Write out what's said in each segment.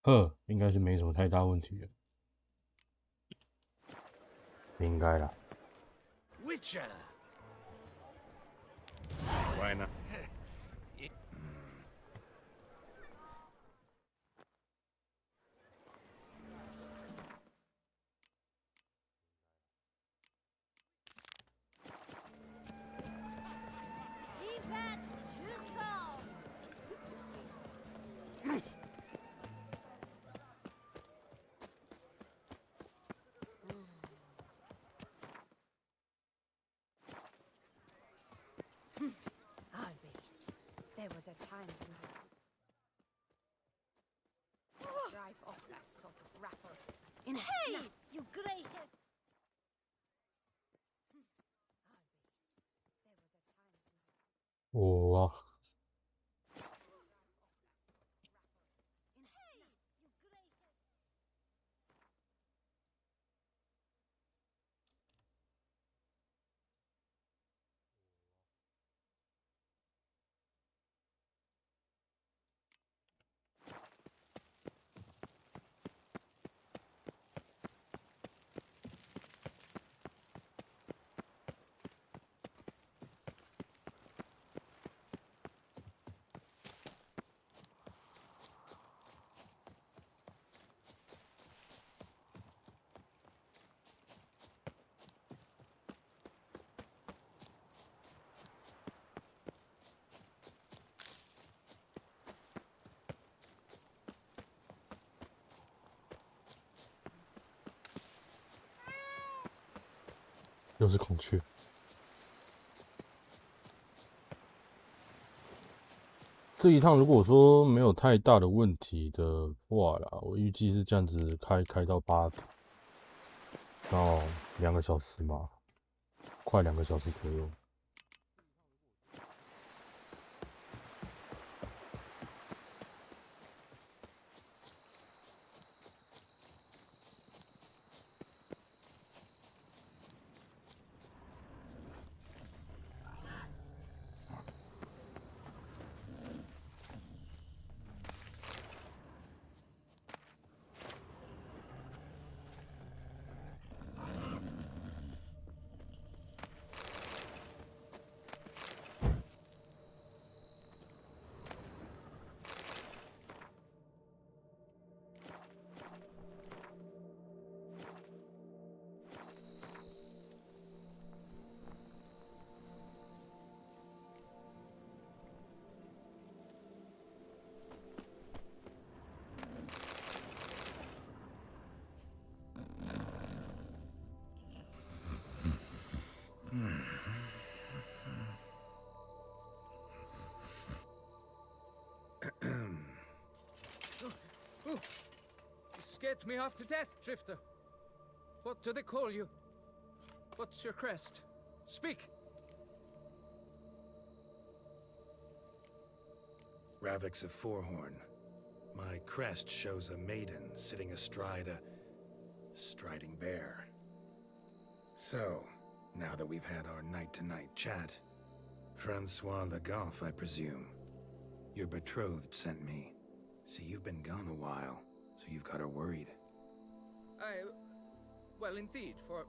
呵，应该是没什么太大问题了，应该啦。Witcher. Why not? Leave that to Saul. I'll be. There was a time when I drive off that sort of rapper in a snap. You grey head.哇，又是孔雀。这一趟如果说没有太大的问题的话啦，我预计是这样子开到8点，然后2个小时嘛，快2个小时左右。You scared me half to death, Drifter. What do they call you? What's your crest? Speak. Ravix of Forehorn. My crest shows a maiden sitting astride a striding bear. So, now that we've had our night-to-night chat, Francois Le Goff, I presume. Your betrothed sent me. See, you've been gone a while, so you've got her worried. Well, indeed, for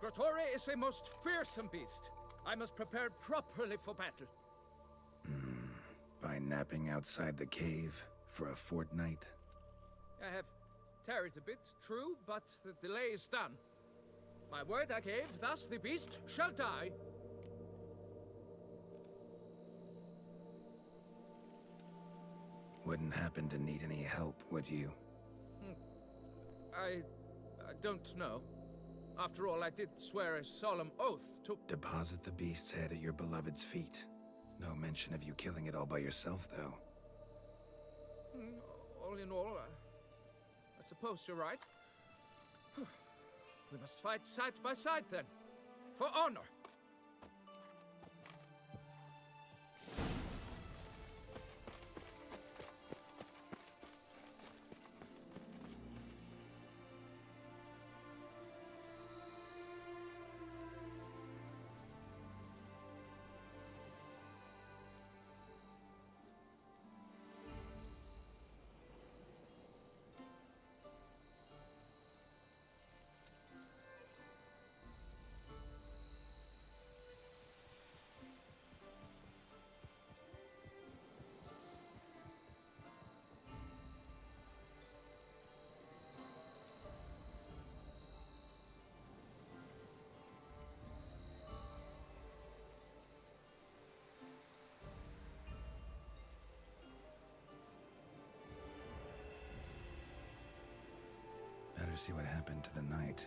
Grottore is a most fearsome beast. I must prepare properly for battle. By napping outside the cave for a fortnight? I have tarried a bit, true, but the delay is done. My word I gave, thus the beast shall die. Wouldn't happen to need any help, would you? I don't know. After all, I did swear a solemn oath to... Deposit the beast's head at your beloved's feet. No mention of you killing it all by yourself, though. All in all, I suppose you're right. We must fight side by side, then. For honor! Better see what happened to the knight.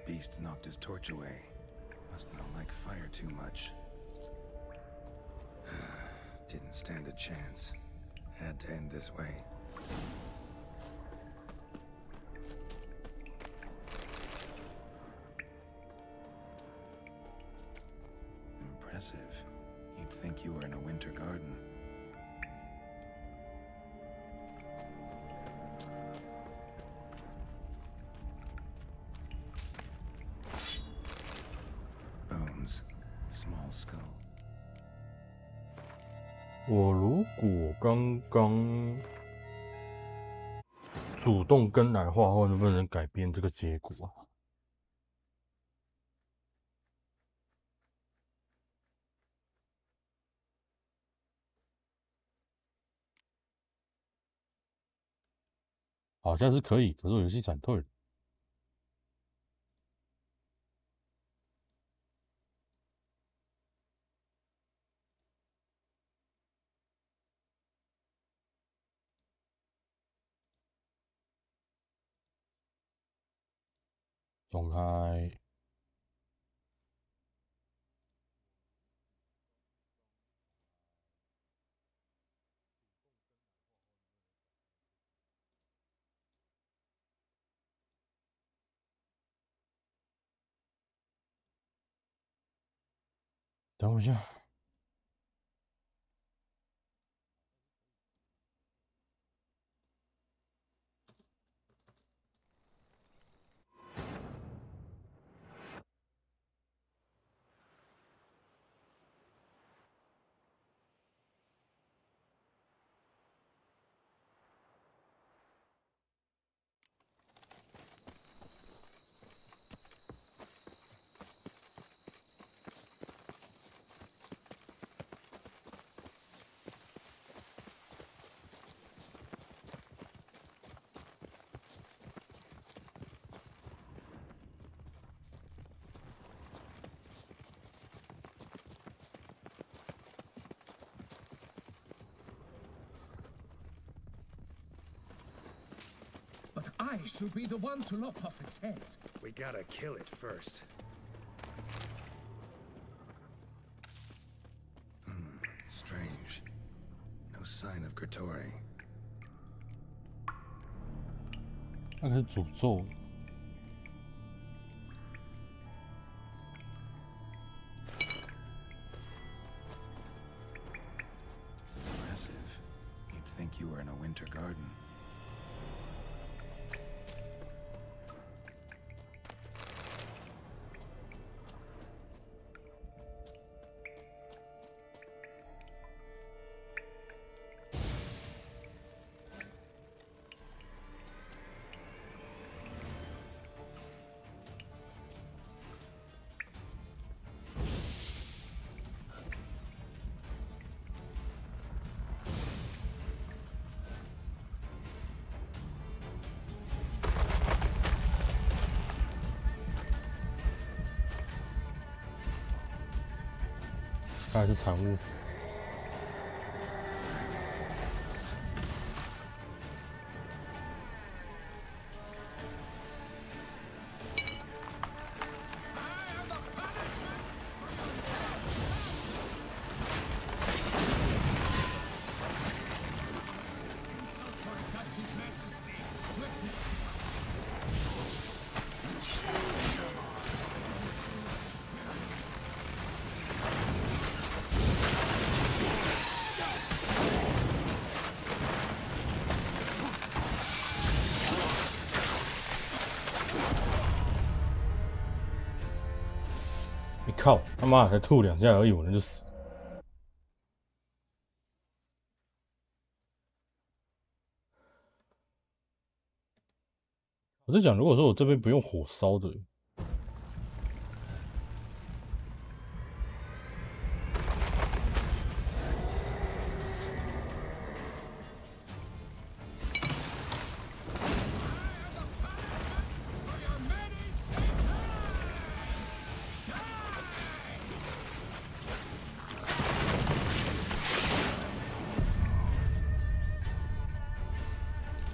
Beast knocked his torch away. Must not like fire too much. Didn't stand a chance. Had to end this way. Impressive. You'd think you were in a winter garden. Small skull. 我如果刚刚主动跟奶画后，能不能改变这个结果啊？好像是可以，可是我游戏闪退了。重开。等我一下。But I should be the one to lop off its head. We gotta kill it first. Strange. No sign of Kratori. 那个是诅咒。Impressive. You'd think you were in a winter garden. 看来是产物。你靠，他妈才吐2下而已，我人就死了。我在讲，如果说我这边不用火烧的，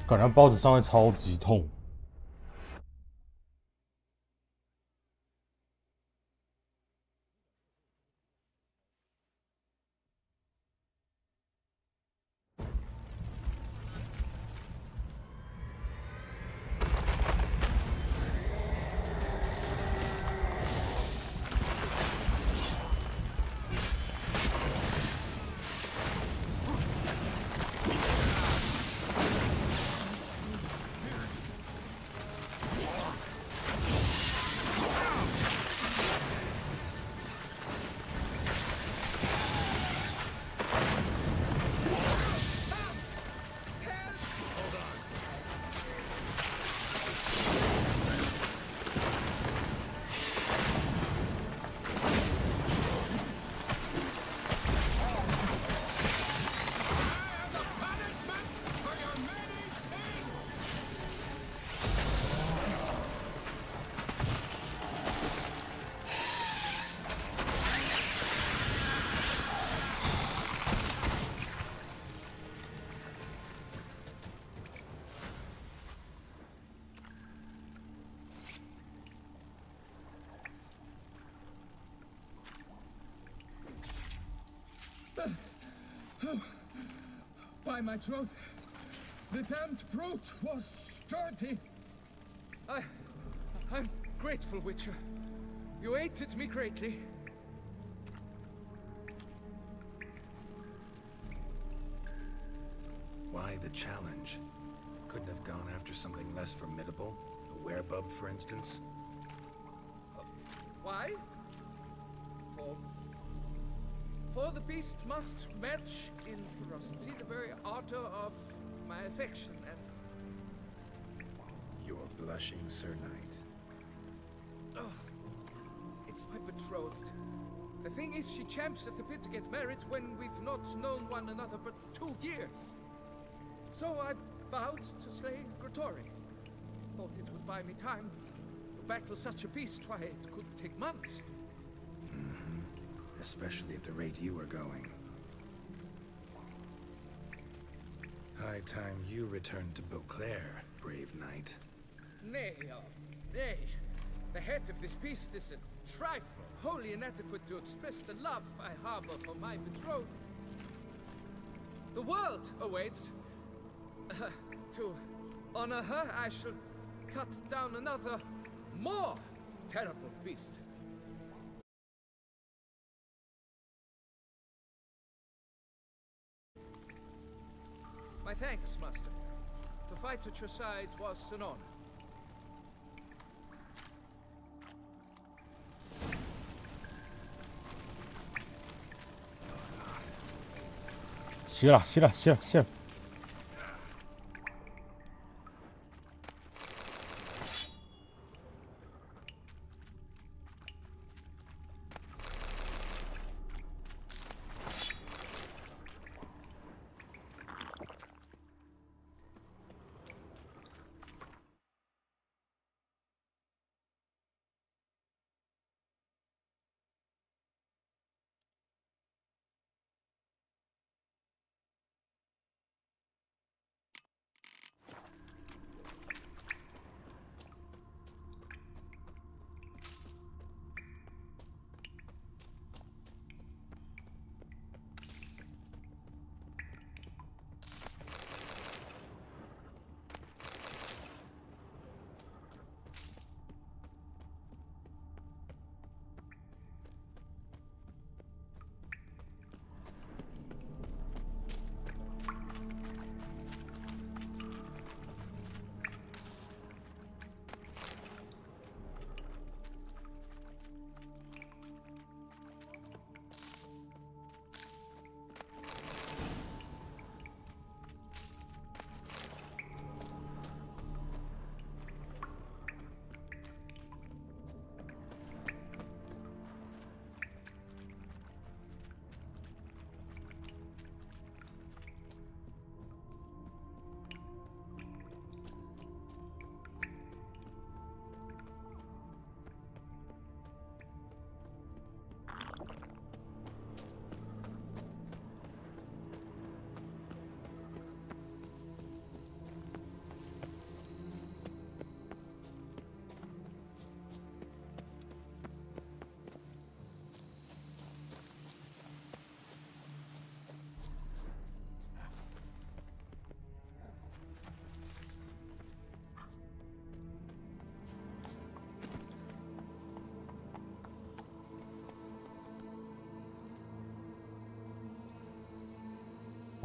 感觉包子上会超级痛。By my troth, the damned brute was sturdy. I'm grateful, Witcher. You aided me greatly. Why the challenge? Couldn't have gone after something less formidable? A werebub, for instance? Why? For the beast must match in ferocity the very ardor of my affection, and... You're blushing, Sir Knight. Oh, it's my betrothed. The thing is, she champs at the bit to get married when we've not known one another but 2 years. So I vowed to slay Grottori. Thought it would buy me time to battle such a beast. Why, it could take months. Especially at the rate you are going. High time you returned to Beauclair, brave knight. Nay, nay. The head of this beast is a trifle, wholly inadequate to express the love I harbor for my betrothed. The world awaits. To honor her, I shall cut down another, more terrible beast. My thanks, Master. To fight at your side was an honor. 熄了，熄了，熄了，熄了。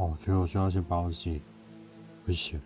哦，我觉得我需要先把我血回血。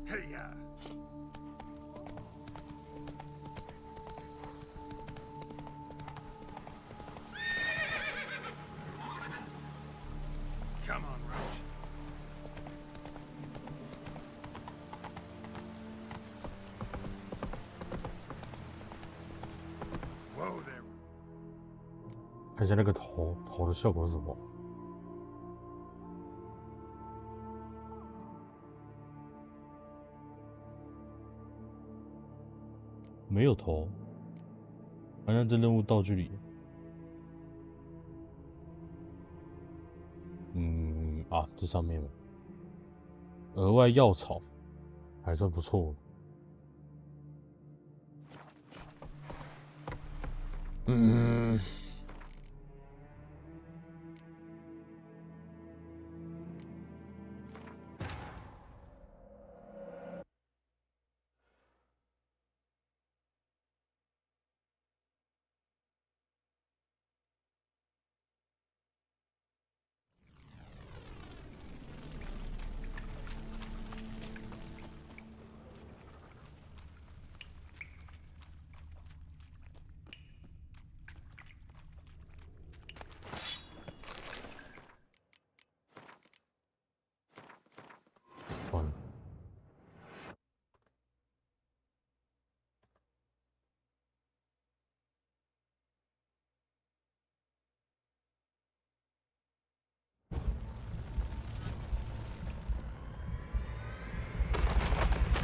Hey ya! Come on, Roach. Whoa there. 看一下那个头的效果是什么？没有头，好像在任务道具里。这上面额外药草还算不错。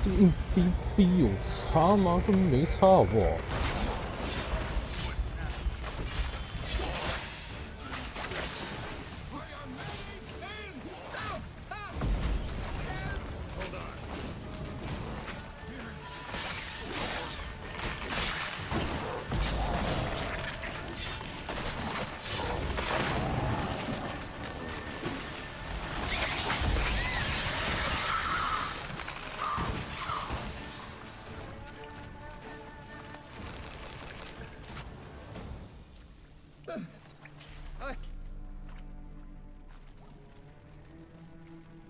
这个硬逼有差吗？根本没差，好不好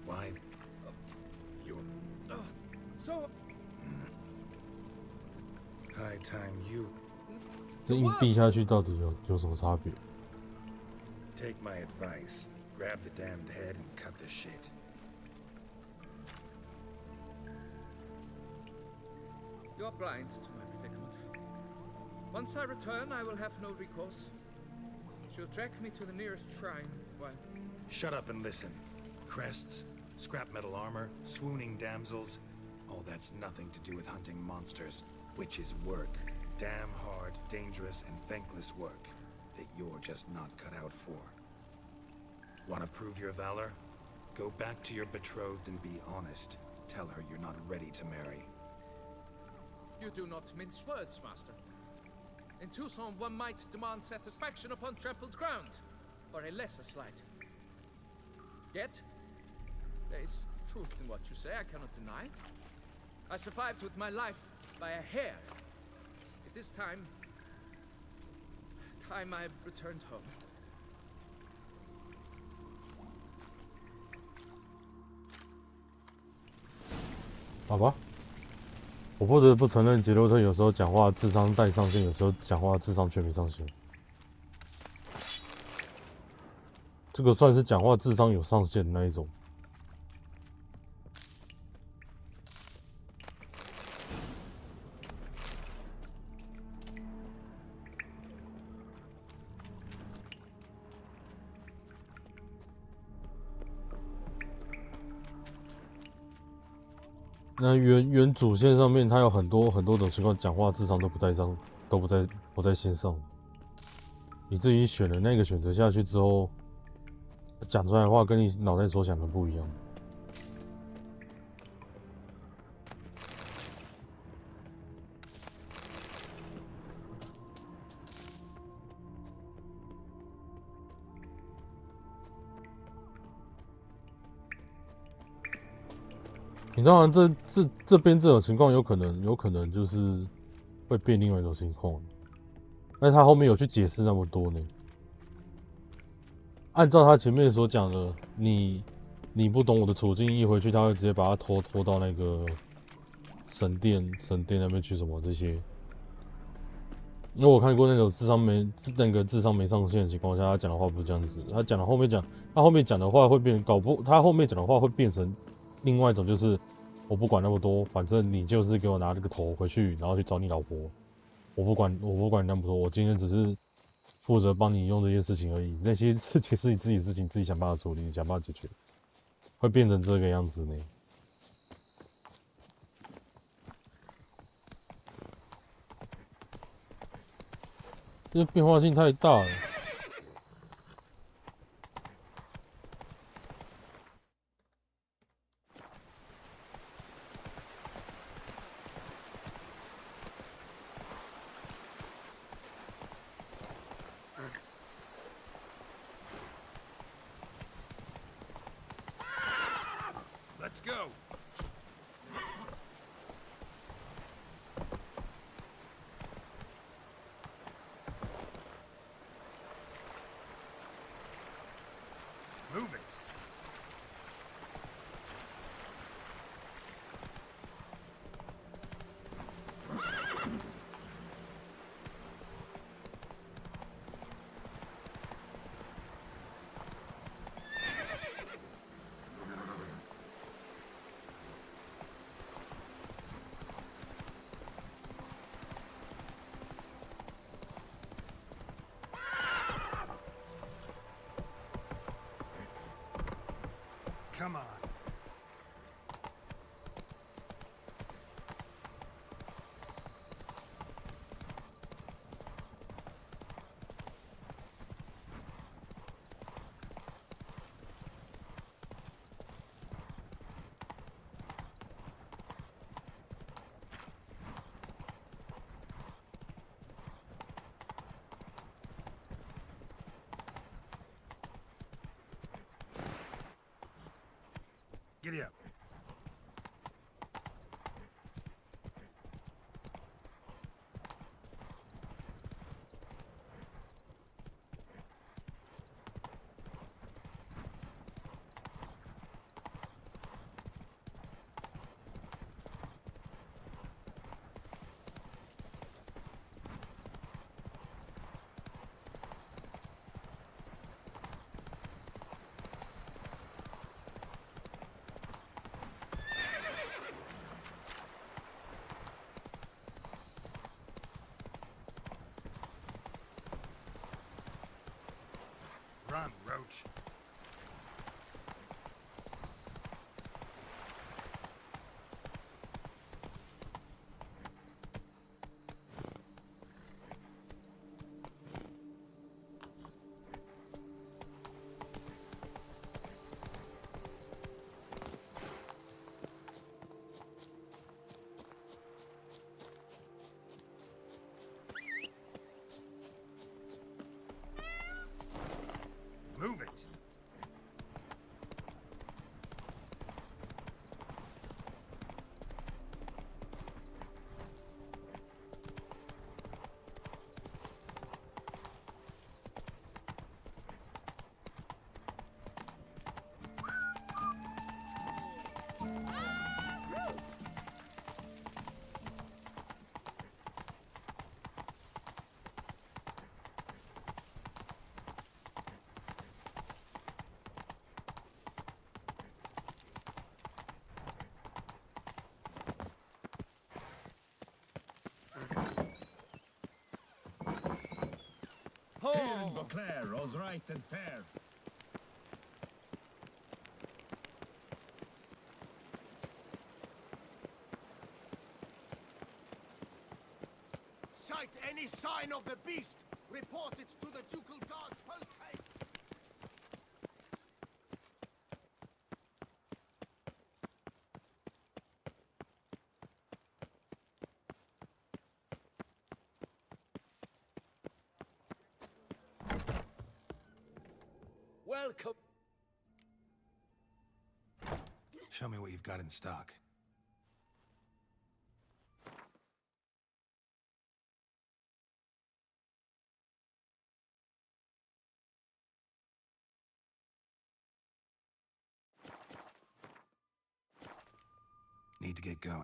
？Why? You're... So... High time you... 这硬逼下去到底有什么差别？ Take my advice. Grab the damned head and cut the shit. You're blind to my predicament. Once I return, I will have no recourse. She'll track me to the nearest shrine, while... Shut up and listen. Crests, scrap metal armor, swooning damsels... All that's nothing to do with hunting monsters. Witches' work. Damn hard, dangerous, and thankless work that you're just not cut out for. Want to prove your valor? Go back to your betrothed and be honest. Tell her you're not ready to marry. You do not mince words, Master. In Tucson, one might demand satisfaction upon trampled ground, for a lesser slight. Yet, there is truth in what you say, I cannot deny. I survived with my life by a hair. It is time I returned home. 好吧，我不得不承认，杰洛特有时候讲话智商带上线，有时候讲话智商却没上线。这个算是讲话智商有上限的那一种。那原主线上面，它有很多种情况，讲话智商都不在线上。你自己选的那个选择下去之后，讲出来的话跟你脑袋所想的不一样。你当然这边这种情况有可能就是会变另外一种情况，但是他后面有去解释那么多呢。按照他前面所讲的，你不懂我的处境，一回去他会直接把他拖到那个神殿那边去什么这些。因为我看过那种智商没上限的情况下，他讲的话不是这样子，他后面讲的话会变他后面讲的话会变成另外一种，就是我不管那么多，反正你就是给我拿这个头回去，然后去找你老婆。我不管你那么多，我今天只是负责帮你用这些事情而已。那些事情是你自己的事情，自己想办法处理，你想办法解决，会变成这个样子呢。这变化性太大了。Let's go. Move it. Come on. Giddy up. Run, Roach. Move it. Claire, all's right and fair. Sight any sign of the beast! Report it to the ducal guard post haste! Welcome. Show me what you've got in stock. Need to get going.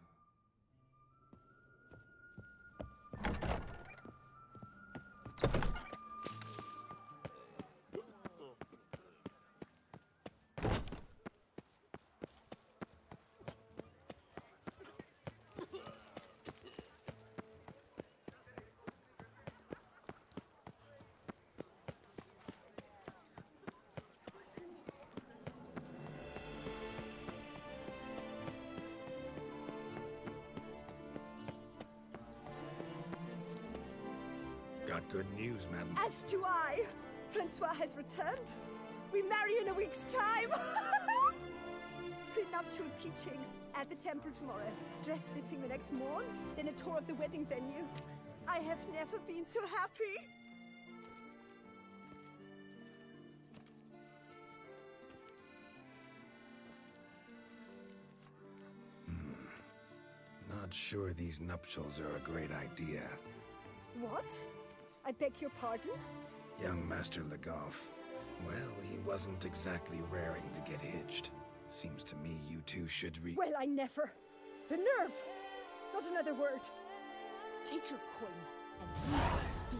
Got good news, madam. As do I. Francois has returned. We marry in a week's time. Prenuptial teachings at the temple tomorrow. Dress fitting the next morn, then a tour of the wedding venue. I have never been so happy. Not sure these nuptials are a great idea. What? I beg your pardon? Young Master Legoff. Well, he wasn't exactly raring to get hitched. Seems to me you two should Well, I never. The nerve! Not another word. Take your coin and leave us be.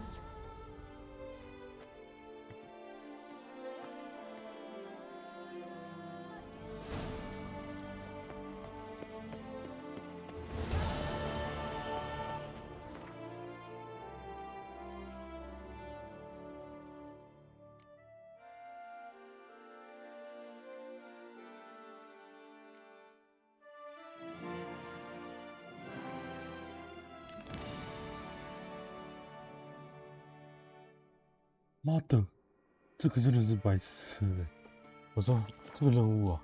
妈的，这个真的是白痴欸！我说这个任务啊，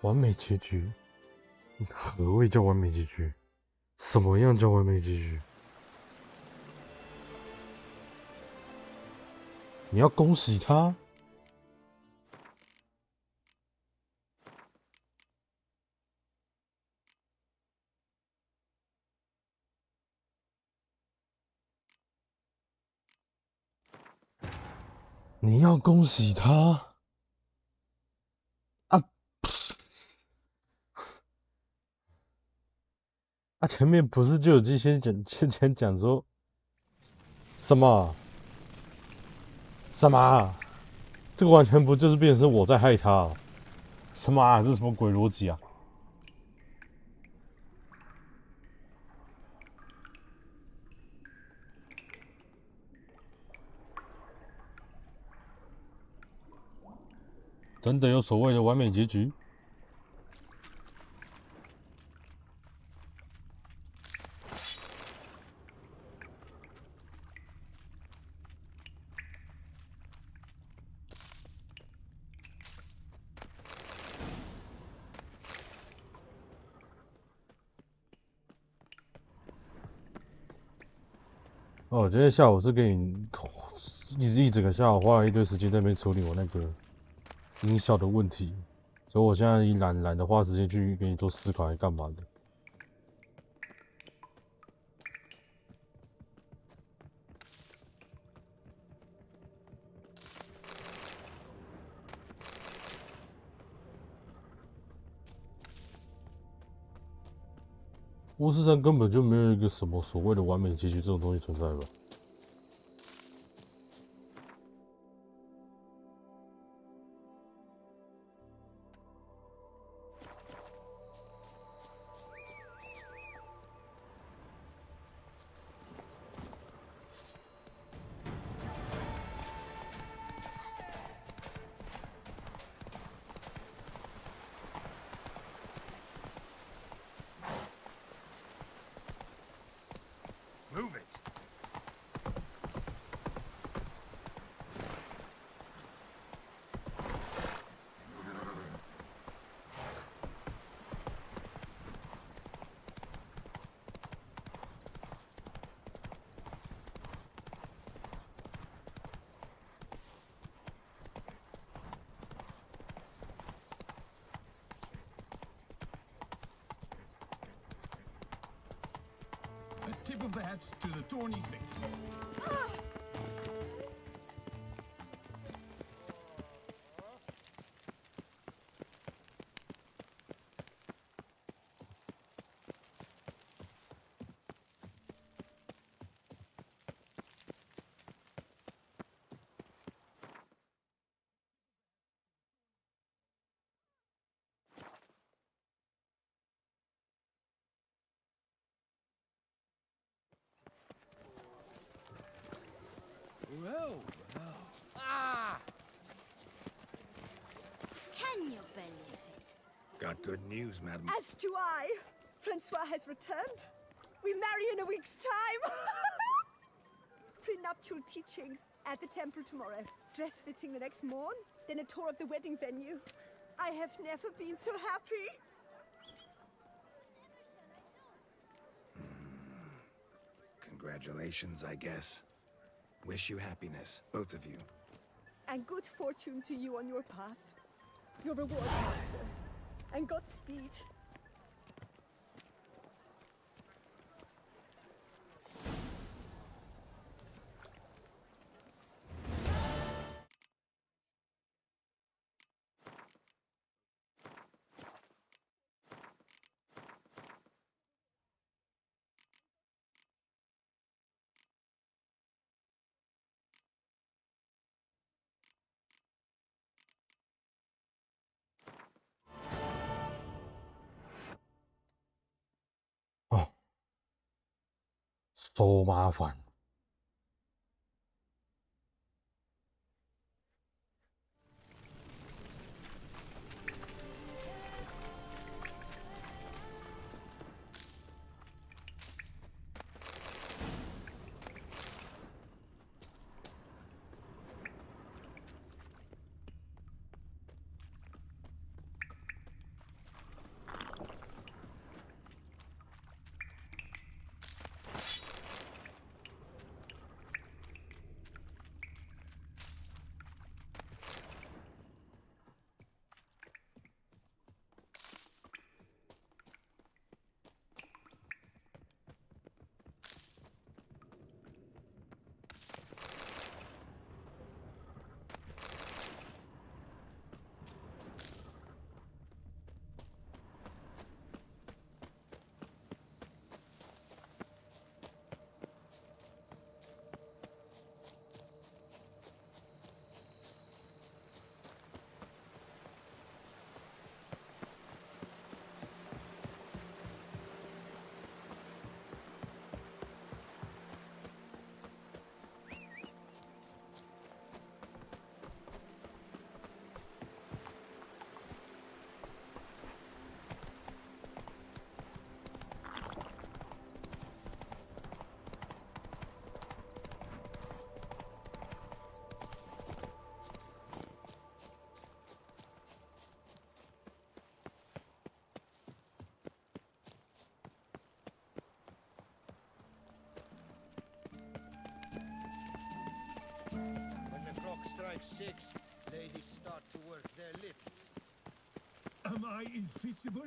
完美结局？何谓叫完美结局？什么样叫完美结局？你要恭喜他？你要恭喜他啊！啊，前面不是就有先讲说什么什么？这个完全不就是变成是我在害他哦？什么啊？这是什么鬼逻辑啊？真的有所谓的完美结局？哦，今天下午是给你一整个下午花了一堆时间在那边处理我那个音效的问题，所以我现在也懒得花时间去给你做思考，还干嘛的？巫师3根本就没有一个什么所谓的完美结局这种东西存在吧？ the hats to the tourney's victor. Well, well. Ah! Can you believe it? Got good news, madam. As do I. Francois has returned. We marry in a week's time. Prenuptial teachings at the temple tomorrow. Dress fitting the next morn. Then a tour of the wedding venue. I have never been so happy. Congratulations, I guess. Wish you happiness, both of you. And good fortune to you on your path. Your reward, master. And Godspeed. so 麻烦。When the clock strikes 6, ladies start to work their lips. Am I invisible?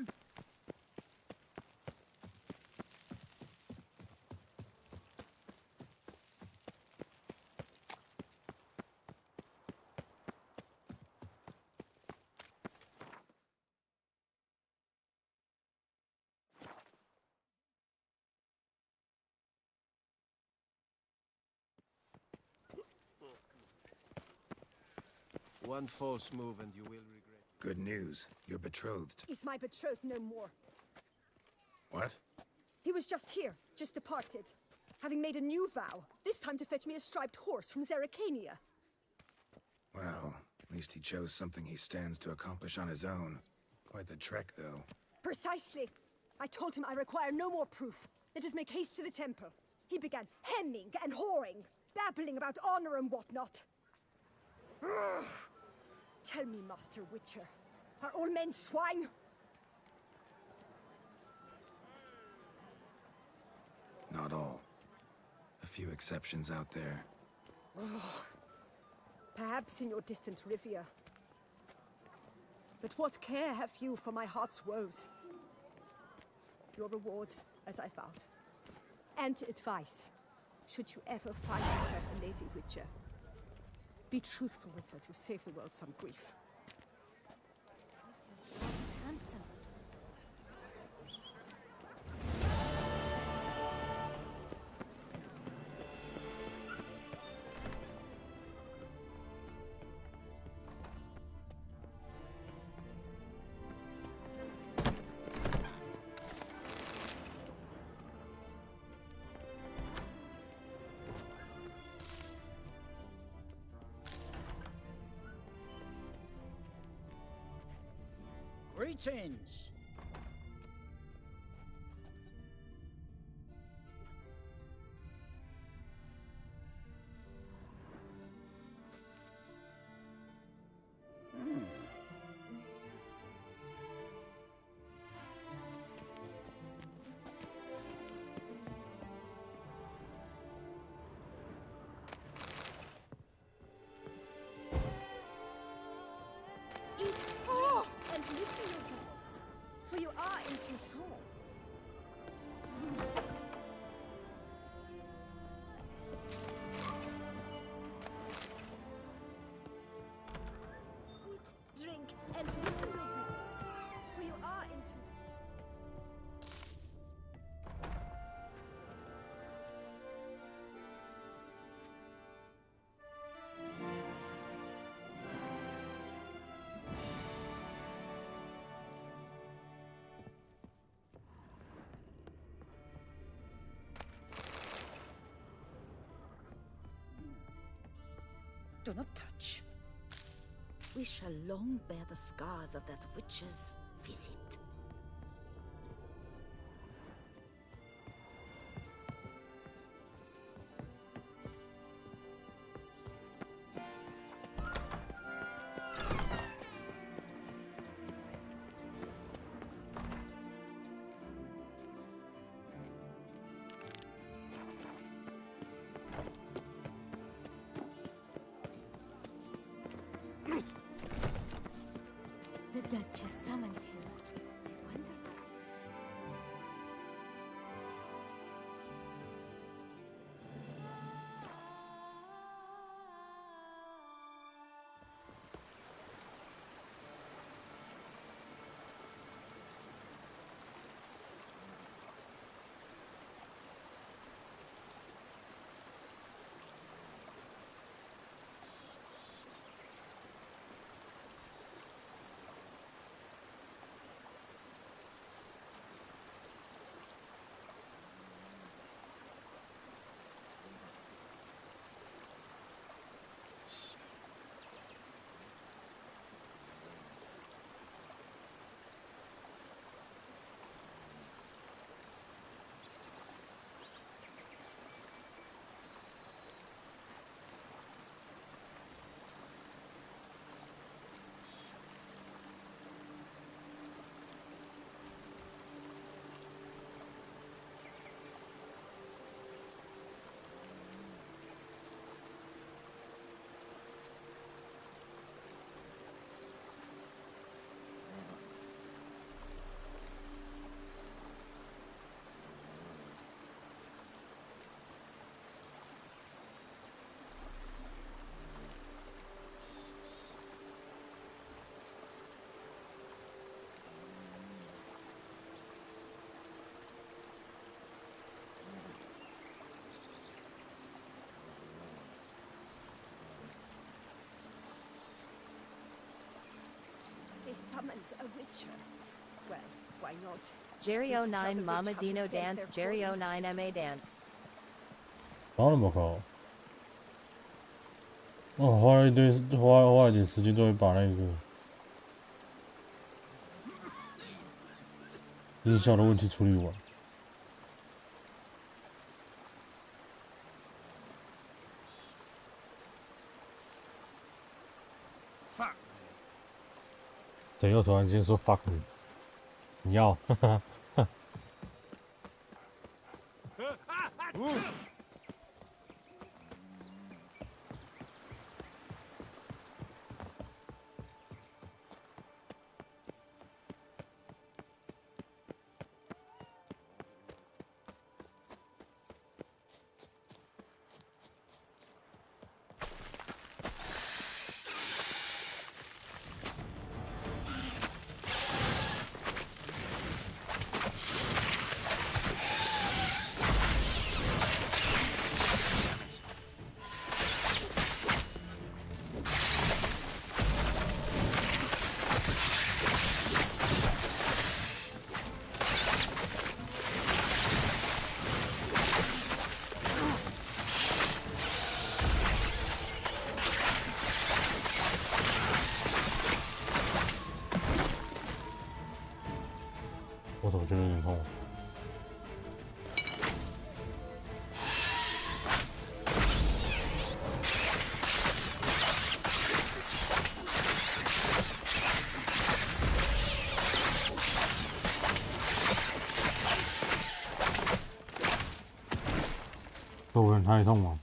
One false move and you will regret it. Good news. You're betrothed. Is my betrothed no more? What? He was just here, just departed. Having made a new vow, this time to fetch me a striped horse from Zeracania. Well, at least he chose something he stands to accomplish on his own. Quite the trek, though. Precisely. I told him I require no more proof. Let us make haste to the temple. He began hemming and hawing, babbling about honor and whatnot. Ugh. Tell me, Master Witcher, are all men swine? Not all. A few exceptions out there. Ugh. Perhaps in your distant Rivia. But what care have you for my heart's woes? Your reward, as I found. And advice. Should you ever find yourself a lady witcher, be truthful with her to save the world some grief. Witcher's so handsome. Greetings! Eat, drink, and listen your words, for you are into song. Eat, drink, and listen your words, for you are into. Do not touch. We shall long bear the scars of that witch's visit. The Duchess summoned him. Wonderful. They summoned a witcher. Well, why not? Jerry Used to tell the 09 rich Mama how to Dino spend Dance, their Jerry coin. 09 MA Dance. 打那么高？哦，花了一点时间，终于把那个音效的问题处理完。怎又突然间说 fuck 你？你要？哈哈哈。觉得有点痛。手很太痛吗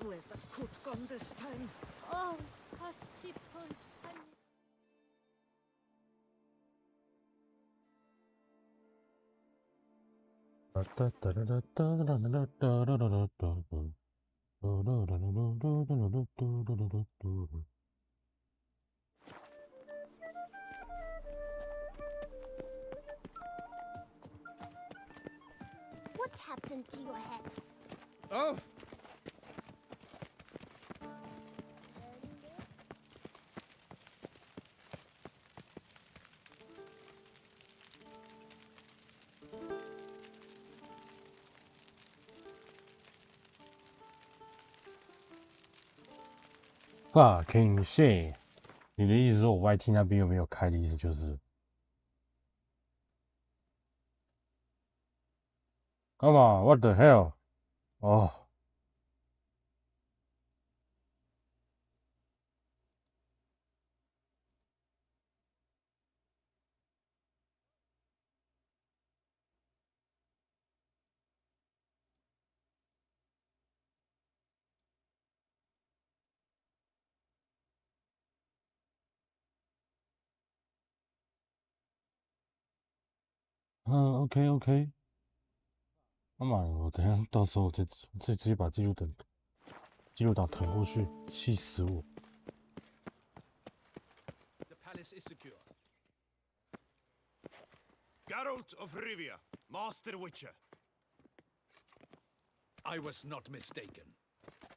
？Where's that coot gone this time? Oh, possible. What happened to your head? Oh! Fucking shit！ 你的意思说我 YT 那边有没有开的意思就是？Come on, what the hell？ 哦。OK OK。妈妈，我等一下到时候再直接把记录档腾过去，气死我！ The palace is secure. Geralt of Rivia, Master Witcher. I was not mistaken.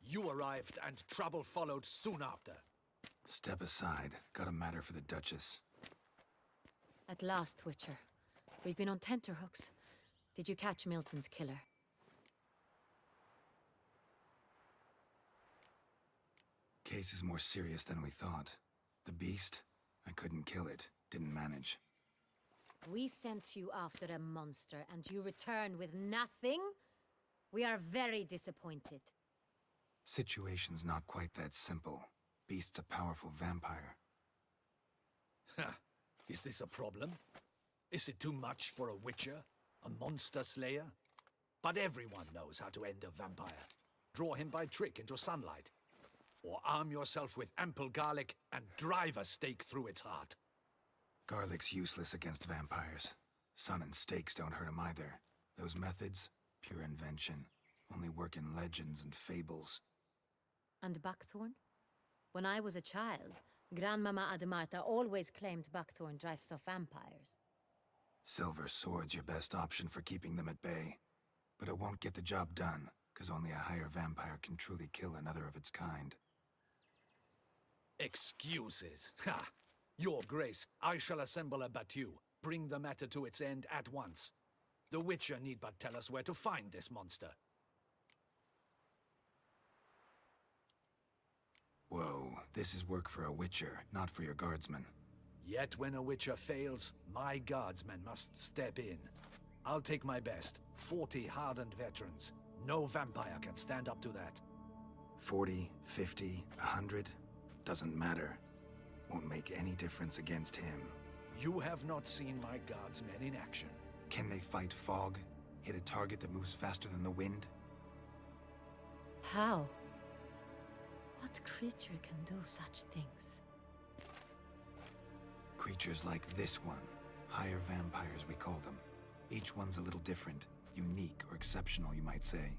You arrived and trouble followed soon after. Step aside. Got a matter for the Duchess. At last, Witcher. We've been on tenterhooks. Did you catch Milton's killer? Case is more serious than we thought. The beast? I couldn't kill it. Didn't manage. We sent you after a monster, and you return with nothing? We are very disappointed. Situation's not quite that simple. Beast's a powerful vampire. Is this a problem? Is it too much for a witcher? A monster slayer? But everyone knows how to end a vampire. Draw him by trick into sunlight. Or arm yourself with ample garlic and drive a stake through its heart. Garlic's useless against vampires. Sun and stakes don't hurt him either. Those methods, pure invention. Only work in legends and fables. And buckthorn? When I was a child, Grandmama Ademarta always claimed buckthorn drives off vampires. Silver sword's your best option for keeping them at bay. But it won't get the job done, because only a higher vampire can truly kill another of its kind. Excuses. Ha! Your Grace, I shall assemble a battue. Bring the matter to its end at once. The Witcher need but tell us where to find this monster. Whoa, this is work for a Witcher, not for your guardsmen. Yet when a Witcher fails, my guardsmen must step in. I'll take my best. 40 hardened veterans. No vampire can stand up to that. 40, 50, 100? Doesn't matter. Won't make any difference against him. You have not seen my guardsmen in action. Can they fight fog? Hit a target that moves faster than the wind? How? What creature can do such things? Creatures like this one. Higher vampires, we call them. Each one's a little different. Unique or exceptional, you might say.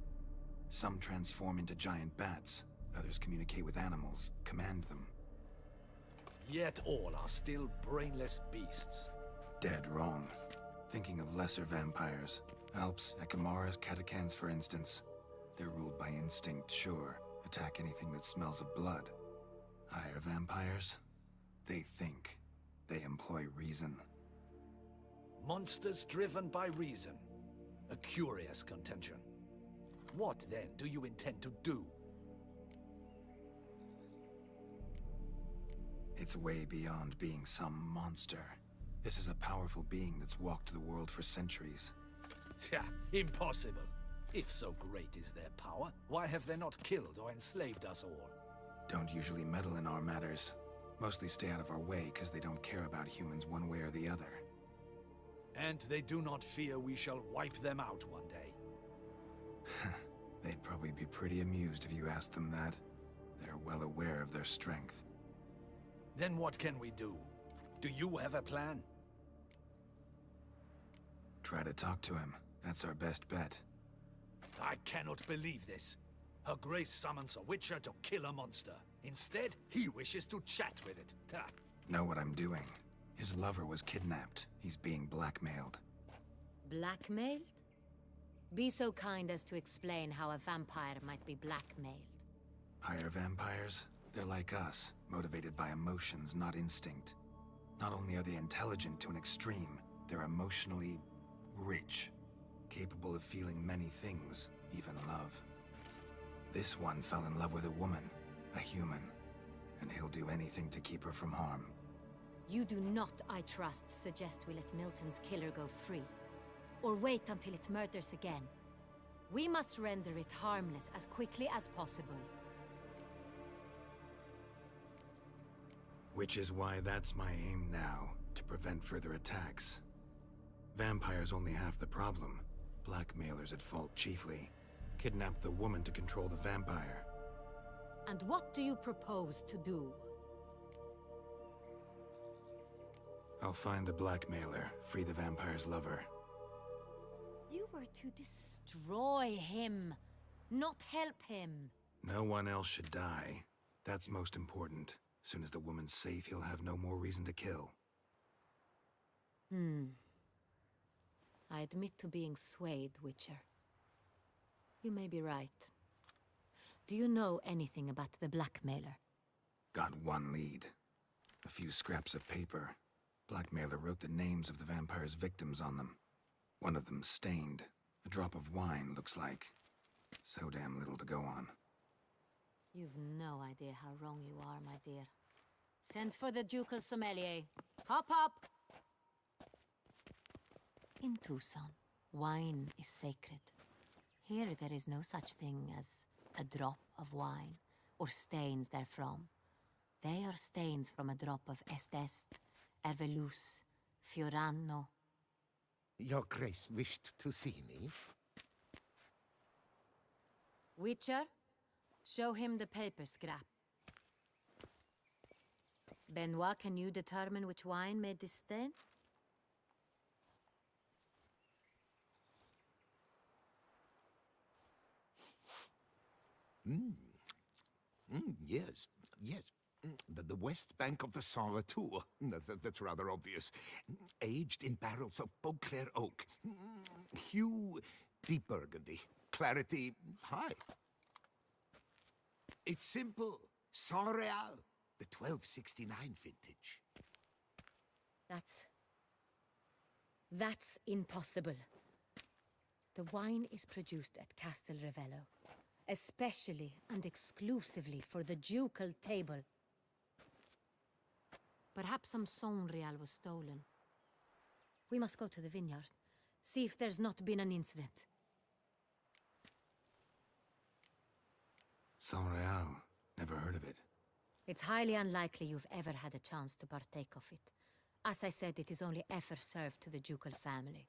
Some transform into giant bats. Others communicate with animals, command them. Yet all are still brainless beasts. Dead wrong. Thinking of lesser vampires. Alps, Ekamaras, Catacans, for instance. They're ruled by instinct, sure. Attack anything that smells of blood. Higher vampires? They think. They employ reason. Monsters driven by reason. A curious contention. What, then, do you intend to do? It's way beyond being some monster. This is a powerful being that's walked the world for centuries. Yeah, impossible. If so great is their power, why have they not killed or enslaved us all? Don't usually meddle in our matters. Mostly stay out of our way because they don't care about humans one way or the other. And they do not fear we shall wipe them out one day. They'd probably be pretty amused if you asked them that. They're well aware of their strength. Then what can we do? Do you have a plan? Try to talk to him. That's our best bet. I cannot believe this. Her Grace summons a Witcher to kill a monster. Instead, he wishes to chat with it. Ha. Know what I'm doing. His lover was kidnapped. He's being blackmailed. Blackmailed? Be so kind as to explain how a vampire might be blackmailed. Higher vampires? They're like us, motivated by emotions, not instinct. Not only are they intelligent to an extreme, they're emotionally rich. Capable of feeling many things, even love. This one fell in love with a woman, a human, and he'll do anything to keep her from harm. You do not, I trust, suggest we let Milton's killer go free. Or wait until it murders again. We must render it harmless as quickly as possible. Which is why that's my aim now, to prevent further attacks. Vampires only half the problem. Blackmailers at fault chiefly. Kidnapped the woman to control the vampire. And what do you propose to do? I'll find the blackmailer, free the vampire's lover. You were to destroy him, not help him. No one else should die. That's most important. Soon as the woman's safe, he'll have no more reason to kill. I admit to being swayed, Witcher. You may be right. Do you know anything about the blackmailer? Got one lead. A few scraps of paper. Blackmailer wrote the names of the vampire's victims on them. One of them stained. A drop of wine, looks like. So damn little to go on. You've no idea how wrong you are, my dear. Send for the ducal sommelier. Hop, hop! In Tucson, wine is sacred. Here there is no such thing as a drop of wine, or stains therefrom. They are stains from a drop of Est, Ervelus, Fiorano. Your Grace wished to see me? Witcher, show him the paper scrap. Benoit, can you determine which wine made this stain? Yes, yes. The west bank of the Saint Retour. That's rather obvious. Aged in barrels of Beauclair oak. Hue, deep burgundy. Clarity, high. It's simple. Saint Real, the 1269 vintage. That's impossible. The wine is produced at Castel Revello, especially and exclusively for the ducal table. Perhaps some Saint Real was stolen. We must go to the vineyard, see if there's not been an incident. Saint Real. Never heard of it. It's highly unlikely you've ever had a chance to partake of it. As I said, it is only ever served to the ducal family.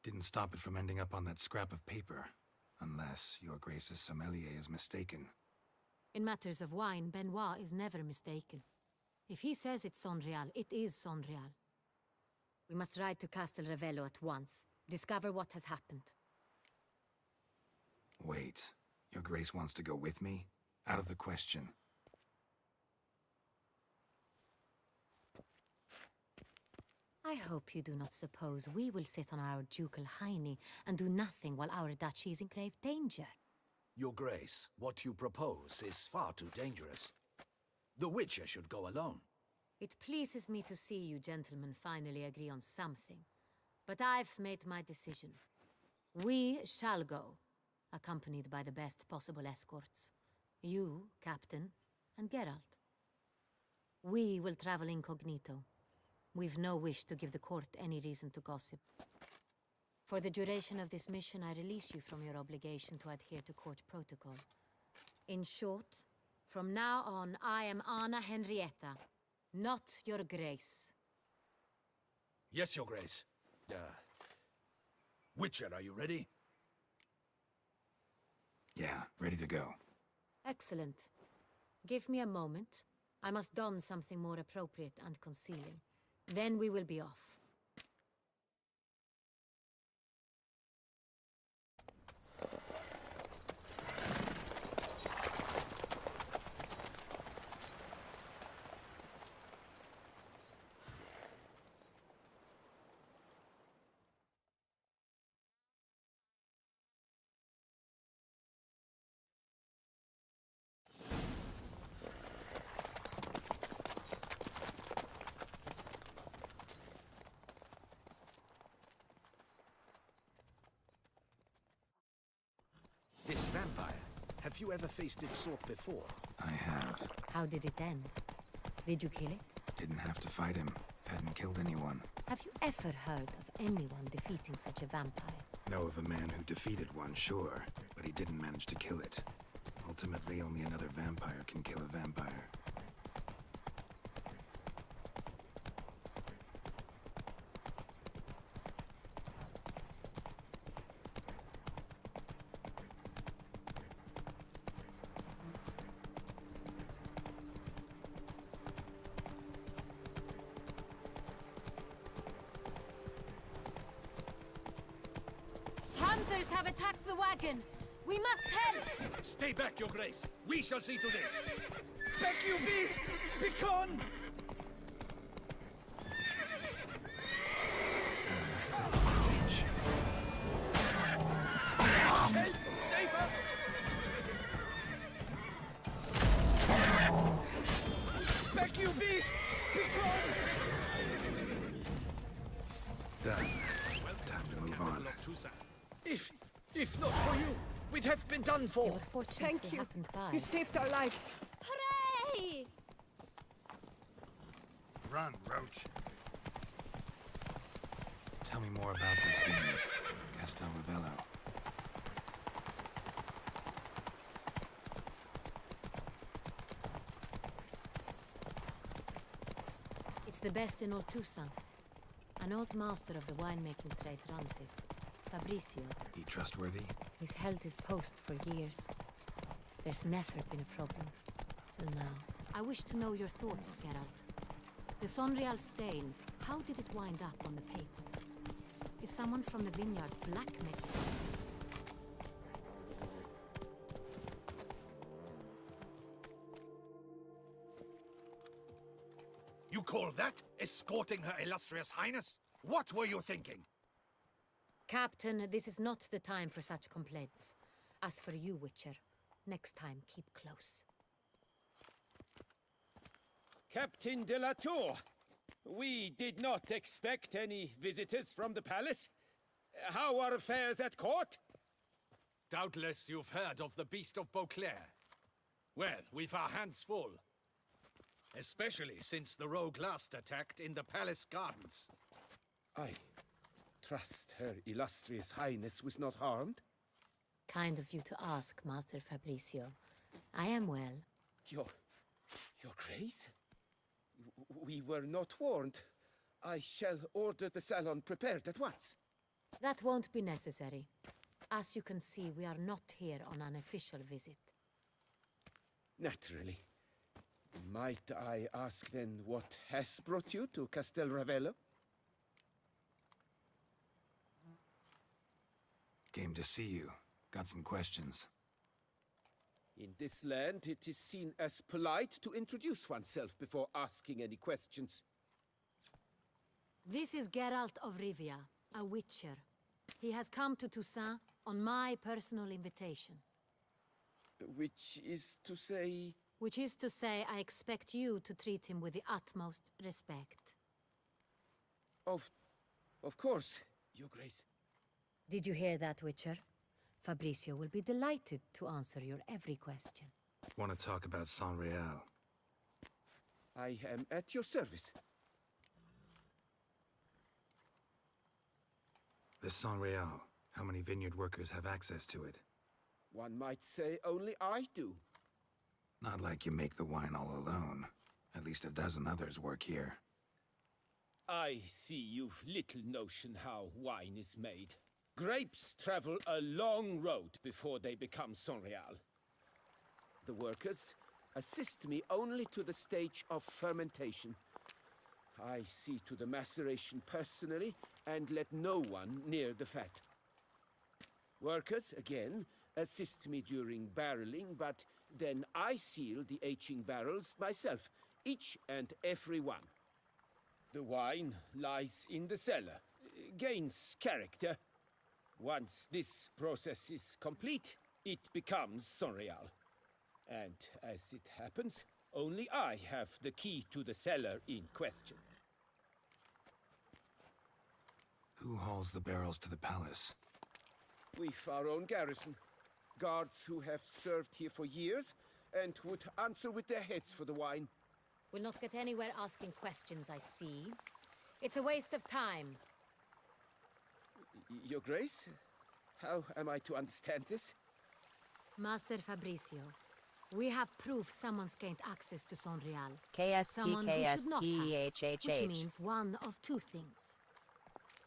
Didn't stop it from ending up on that scrap of paper. Unless your Grace's sommelier is mistaken. In matters of wine, Benoit is never mistaken. If he says it's Saint Real, it is Saint Real. We must ride to Castel Revello at once. Discover what has happened. Wait. Your Grace wants to go with me? Out of the question. I hope you do not suppose we will sit on our ducal hiney and do nothing while our duchy is in grave danger. Your Grace, what you propose is far too dangerous. The Witcher should go alone. It pleases me to see you gentlemen finally agree on something. But I've made my decision. We shall go, accompanied by the best possible escorts. You, Captain, and Geralt. We will travel incognito. We've no wish to give the court any reason to gossip. For the duration of this mission, I release you from your obligation to adhere to court protocol. In short, from now on, I am Anna Henrietta, not your Grace. Yes, Your Grace. Witcher, are you ready? Yeah, ready to go. Excellent. Give me a moment. I must don something more appropriate and concealing. Then we will be off. This vampire, have you ever faced its sort before? I have. How did it end? Did you kill it? Didn't have to fight him. Hadn't killed anyone. Have you ever heard of anyone defeating such a vampire? Know of a man who defeated one, sure. But he didn't manage to kill it. Ultimately, only another vampire can kill a vampire. Hunters have attacked the wagon! We must help! Stay back, Your Grace. We shall see to this. Back, you beast! Begone! Help! Save us! Back, you beast! Begone! Done. Time to move on. If not for you, we'd have been done for. You were fortunate Thank it you. happened by. You saved our lives. Hooray! Run, Roach. Tell me more about this vineyard. Castel Revello. the best in all Toussaint. An old master of the winemaking trade runs it. Fabricio. He trustworthy? He's held his post for years. There's never been a problem. Till now. I wish to know your thoughts, Geralt. The Sonreal stain, how did it wind up on the paper? Is someone from the vineyard blackmailing? You call that escorting Her Illustrious Highness? What were you thinking? Captain, this is not the time for such complaints. As for you, Witcher, next time keep close. Captain de la Tour, we did not expect any visitors from the palace. How are affairs at court? Doubtless you've heard of the Beast of Beauclair. Well, we've our hands full. Especially since the rogue last attacked in the palace gardens. I trust Her Illustrious Highness was not harmed? Kind of you to ask, Master Fabricio. I am well. Your Grace? We were not warned. I shall order the salon prepared at once. That won't be necessary. As you can see, we are not here on an official visit. Naturally. Might I ask then what has brought you to Castel Ravello? Came to see you. Got some questions. In this land, it is seen as polite to introduce oneself before asking any questions. This is Geralt of Rivia, a witcher. He has come to Toussaint on my personal invitation. Which is to say... Which is to say, I expect you to treat him with the utmost respect. Of course, Your Grace. Did you hear that, Witcher? Fabricio will be delighted to answer your every question. Want to talk about Sonreal? I am at your service. The Sonreal. How many vineyard workers have access to it? One might say only I do. Not like you make the wine all alone. At least a dozen others work here. I see you've little notion how wine is made. Grapes travel a long road before they become Sonreal. The workers assist me only to the stage of fermentation. I see to the maceration personally and let no one near the fat. Workers, again, assist me during barreling, but then I seal the aging barrels myself, each and every one. The wine lies in the cellar, gains character. Once this process is complete, it becomes Sonreal. And as it happens, only I have the key to the cellar in question. Who hauls the barrels to the palace? We've our own garrison. Guards who have served here for years and would answer with their heads for the wine. We'll not get anywhere asking questions, I see. It's a waste of time. Your Grace? How am I to understand this? Master Fabricio, we have proof someone's gained access to Sonreal. Someone who should not have, which means one of two things.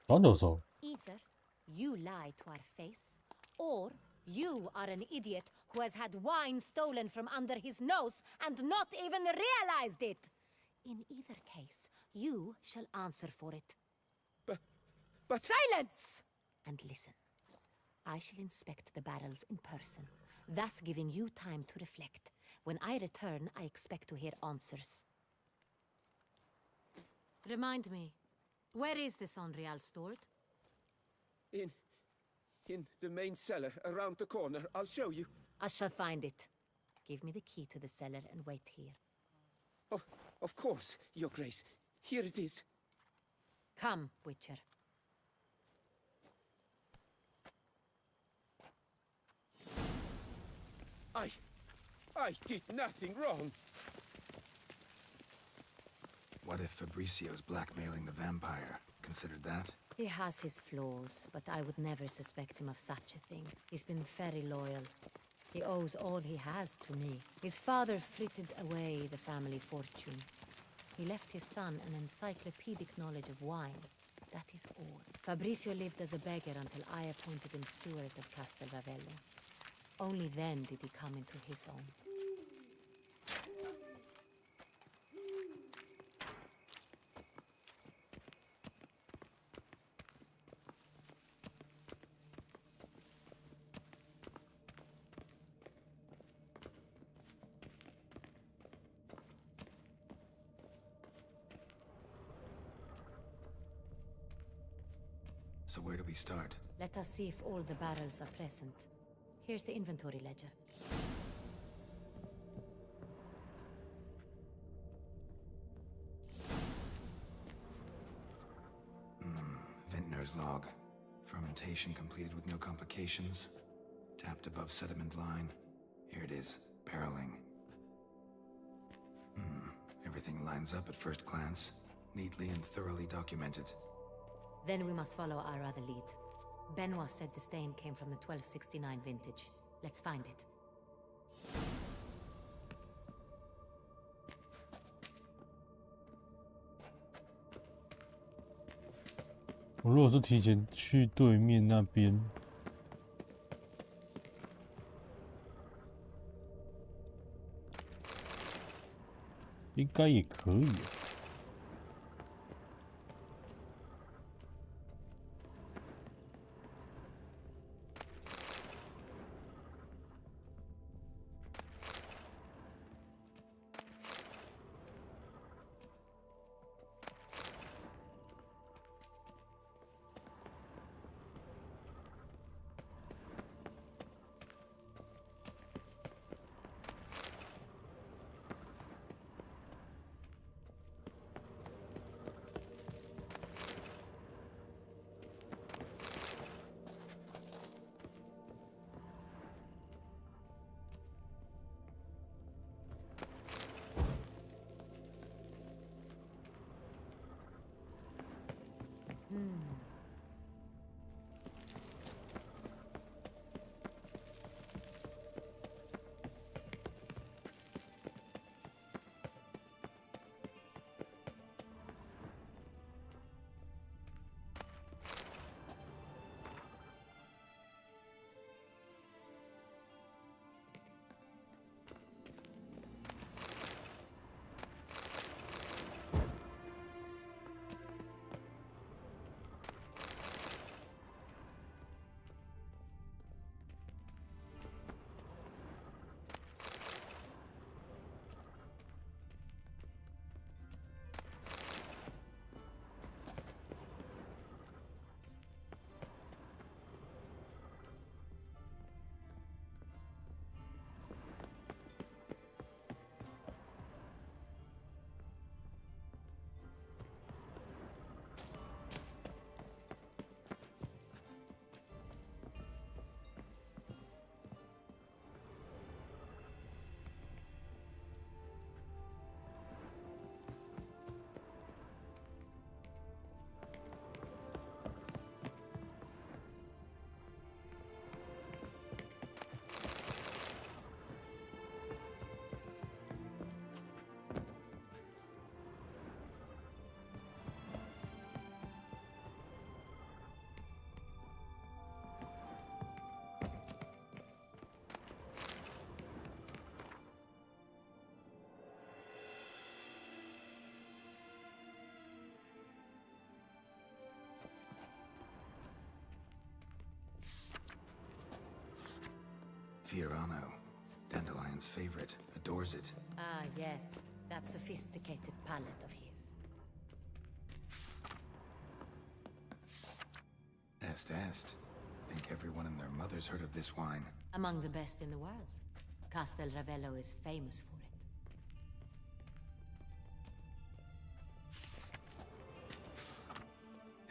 So. Either you lie to our face, or you are an idiot who has had wine stolen from under his nose and not even realized it. In either case, you shall answer for it. But... Silence! And listen. I shall inspect the barrels in person, thus giving you time to reflect. When I return, I expect to hear answers. Remind me, where is the Sonreal stored? In the main cellar, around the corner. I'll show you. I shall find it. Give me the key to the cellar and wait here. Oh, of course, Your Grace. Here it is. Come, Witcher. I did nothing wrong. What if Fabricio's blackmailing the vampire? Considered that? He has his flaws, but I would never suspect him of such a thing. He's been very loyal. He owes all he has to me. His father frittered away the family fortune. He left his son an encyclopedic knowledge of wine. That is all. Fabrizio lived as a beggar until I appointed him steward of Castel Ravello. Only then did he come into his own. So where do we start? Let us see if all the barrels are present. Here's the inventory ledger. Vintner's log. Fermentation completed with no complications. Tapped above sediment line. Here it is. Barreling. Everything lines up at first glance. Neatly and thoroughly documented. Then we must follow our other lead. Benoit said the stain came from the 1269 vintage. Let's find it.我如果是提前去对面那边，应该也可以啊。Fiorano. Dandelion's favorite. Adores it. Ah, yes. That sophisticated palate of his. Est. Think everyone and their mother's heard of this wine. Among the best in the world. Castel Ravello is famous for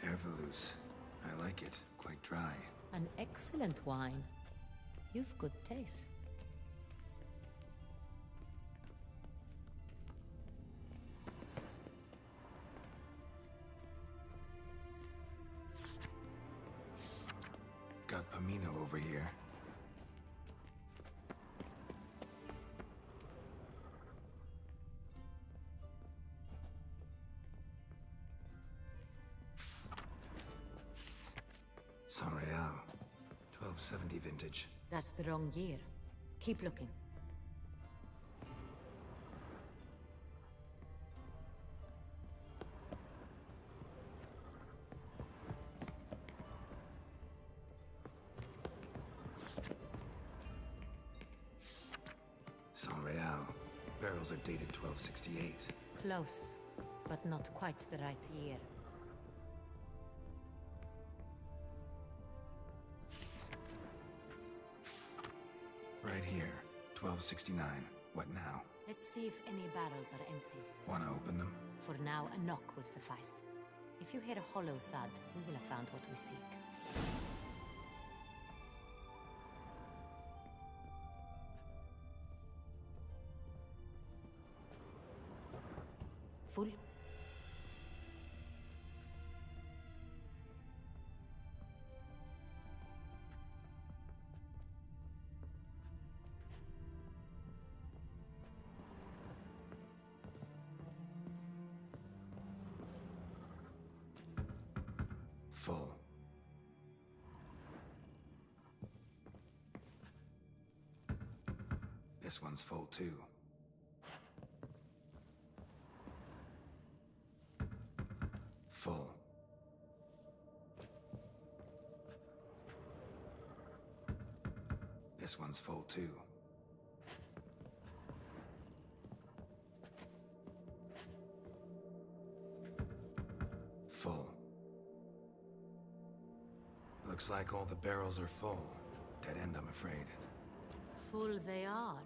it. Herveloos. I like it. Quite dry. An excellent wine. You've good taste. Got Pomino over here. 1270 vintage. That's the wrong year. Keep looking. Saint-Réal. Barrels are dated 1268. Close, but not quite the right year. Right here, 1269. What now? Let's see if any barrels are empty. Wanna open them? For now, a knock will suffice. If you hear a hollow thud, we will have found what we seek. Full? Full. This one's full too. Full. This one's full too. Full. Looks like all the barrels are full. Dead end, I'm afraid. Full they are.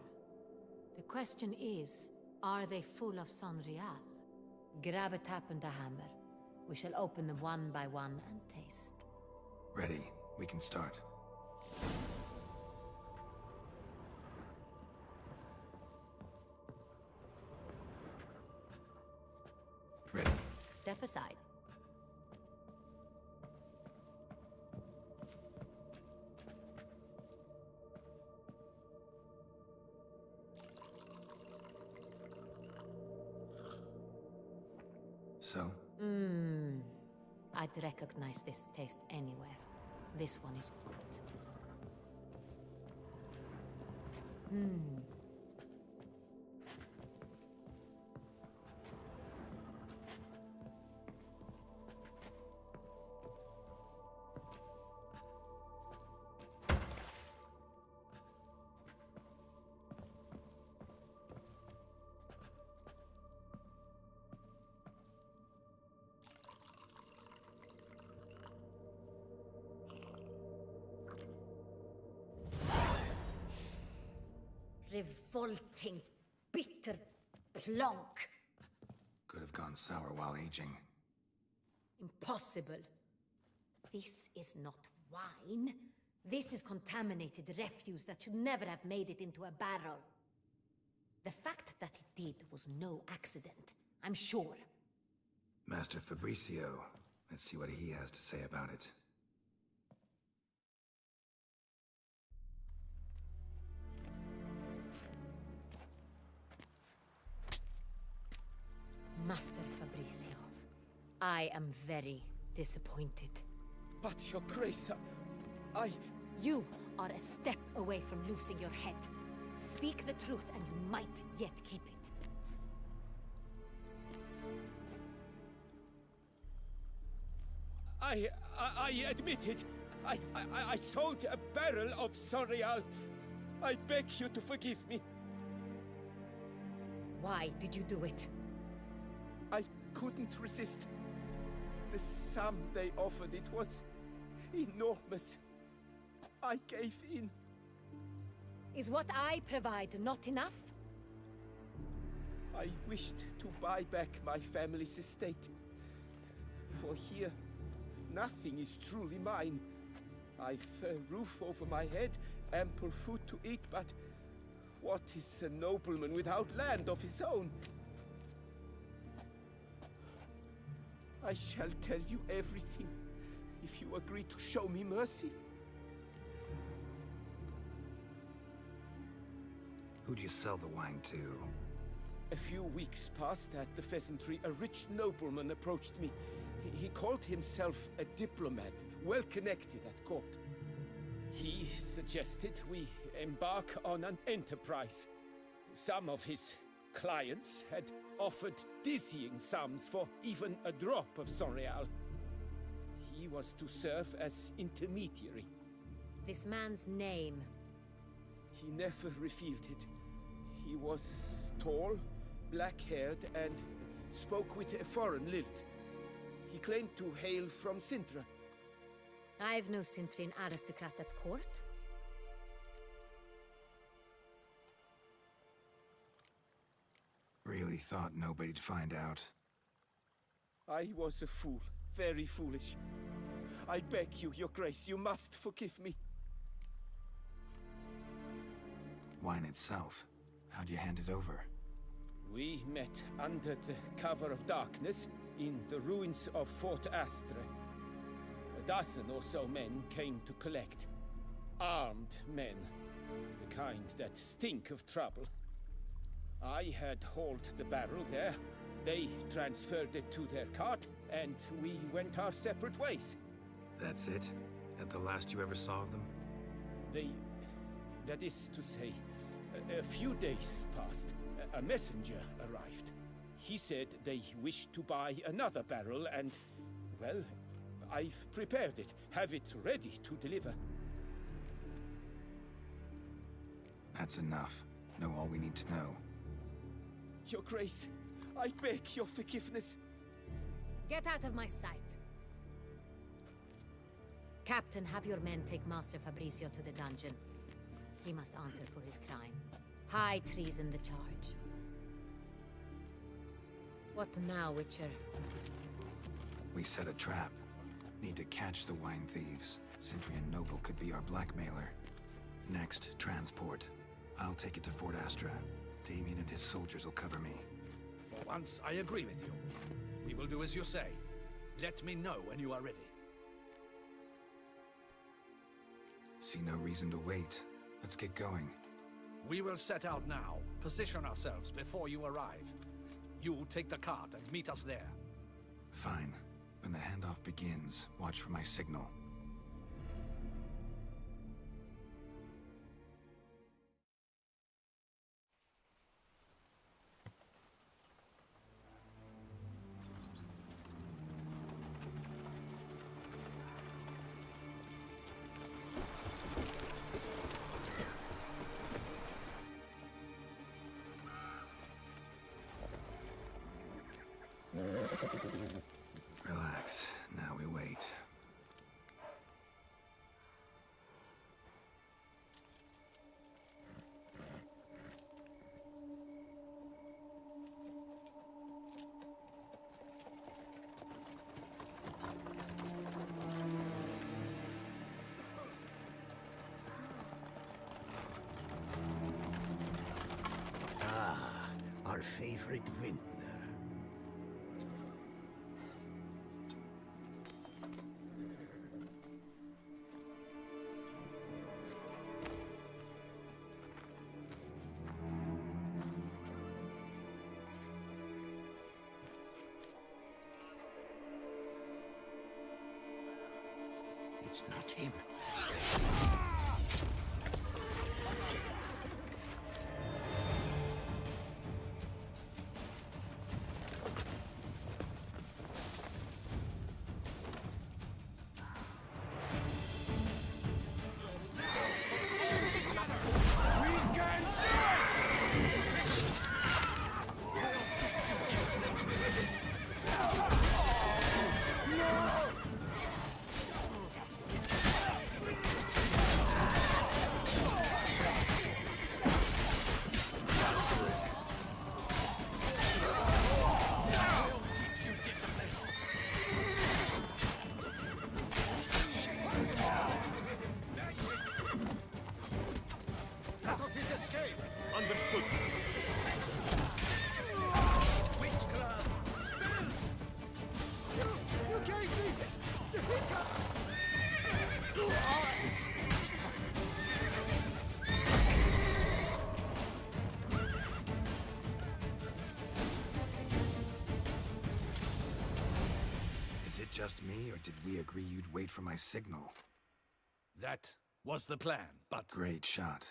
The question is, are they full of Saint-Réal? Grab a tap and a hammer. We shall open them one by one and taste. Ready. We can start. Ready. Step aside. So? I'd recognize this taste anywhere. This one is good. Revolting, bitter plonk. Could have gone sour while aging. Impossible. This is not wine. This is contaminated refuse that should never have made it into a barrel. The fact that it did was no accident, I'm sure. Master Fabricio. Let's see what he has to say about it. Master Fabricio, I am very disappointed. But your grace, You are a step away from losing your head. Speak the truth and you might yet keep it. I admit it. I sold a barrel of Saint-Réal. I beg you to forgive me. Why did you do it? I couldn't resist. The sum they offered, it was enormous. I gave in. Is what I provide not enough? I wished to buy back my family's estate. For here, nothing is truly mine. I've a roof over my head, ample food to eat, but what is a nobleman without land of his own? I shall tell you everything, if you agree to show me mercy. Who do you sell the wine to? A few weeks past at the Pheasantry, a rich nobleman approached me. He called himself a diplomat, well connected at court. He suggested we embark on an enterprise. Some of his clients had offered dizzying sums for even a drop of Sonreal. He was to serve as intermediary. This man's name? He never revealed it. He was tall, black-haired, and spoke with a foreign lilt. He claimed to hail from Sintra. I've no Sintrian aristocrat at court. Really thought nobody'd find out. I was a fool. Very foolish. I beg you, Your Grace, you must forgive me. Wine itself. How'd you hand it over? We met under the cover of darkness in the ruins of Fort Astre. A dozen or so men came to collect. Armed men. The kind that stink of trouble. I had hauled the barrel there. They transferred it to their cart, and we went our separate ways. That's it? At the last you ever saw of them? That is to say, a few days passed. A messenger arrived. He said they wished to buy another barrel and, well, I've prepared it. Have it ready to deliver. That's enough. Know all we need to know. Your Grace, I beg your forgiveness. Get out of my sight. Captain, have your men take Master Fabrizio to the dungeon. He must answer for his crime. High treason the charge. What now, Witcher? We set a trap. Need to catch the wine thieves. Sintrian Noble could be our blackmailer. Next, transport. I'll take it to Fort Astra. Damien and his soldiers will cover me. For once, I agree with you. We will do as you say. Let me know when you are ready. See no reason to wait. Let's get going. We will set out now. Position ourselves before you arrive. You take the cart and meet us there. Fine. When the handoff begins, watch for my signal. Relax. Now we wait. Ah, our favorite vintner. It's not him. Understood. Witchcraft! Spells! You gave me the hiccups! Is it just me, or did we agree you'd wait for my signal? That was the plan, but... Great shot.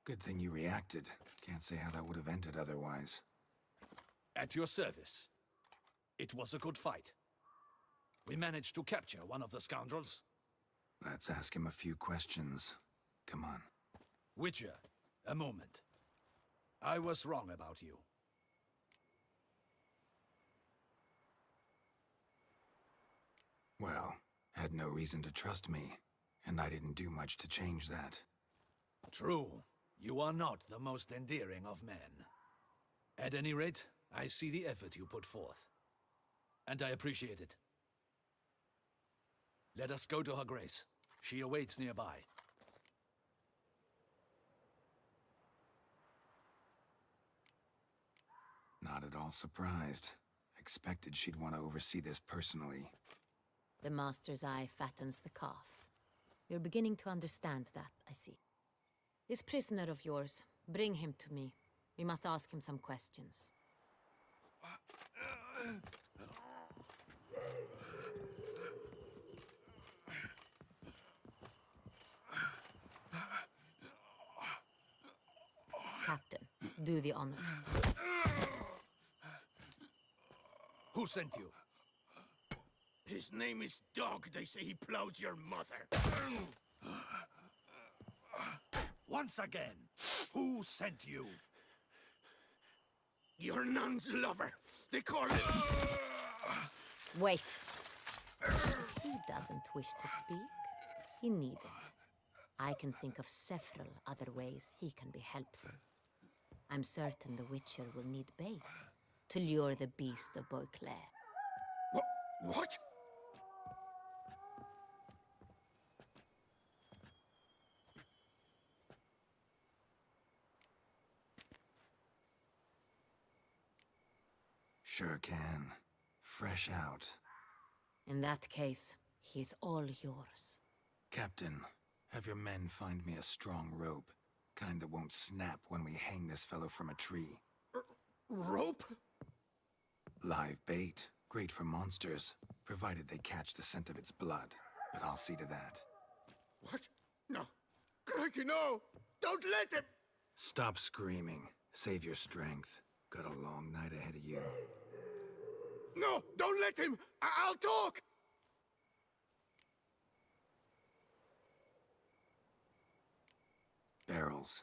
Good thing you reacted. Can't say how that would have ended otherwise. At your service. It was a good fight. We managed to capture one of the scoundrels. Let's ask him a few questions. Come on. Witcher, a moment. I was wrong about you. Well, had no reason to trust me, and I didn't do much to change that. True. You are not the most endearing of men. At any rate, I see the effort you put forth. And I appreciate it. Let us go to her grace. She awaits nearby. Not at all surprised. Expected she'd want to oversee this personally. The master's eye fattens the calf. You're beginning to understand that, I see. This prisoner of yours, bring him to me. We must ask him some questions. Captain, do the honors. Who sent you? His name is Dog. They say he plowed your mother. Once again, who sent you? Your nun's lover. They call it... Wait. He doesn't wish to speak. He needn't. I can think of several other ways he can be helpful. I'm certain the Witcher will need bait to lure the beast of Beauclair. What? Sure can. Fresh out. In that case, he's all yours. Captain, have your men find me a strong rope. Kind that won't snap when we hang this fellow from a tree. Rope? Live bait. Great for monsters, provided they catch the scent of its blood. But I'll see to that. What? No. Crikey, no! Don't let him! Stop screaming. Save your strength. Got a long night ahead of you. No! Don't let him! I'll talk! Barrels.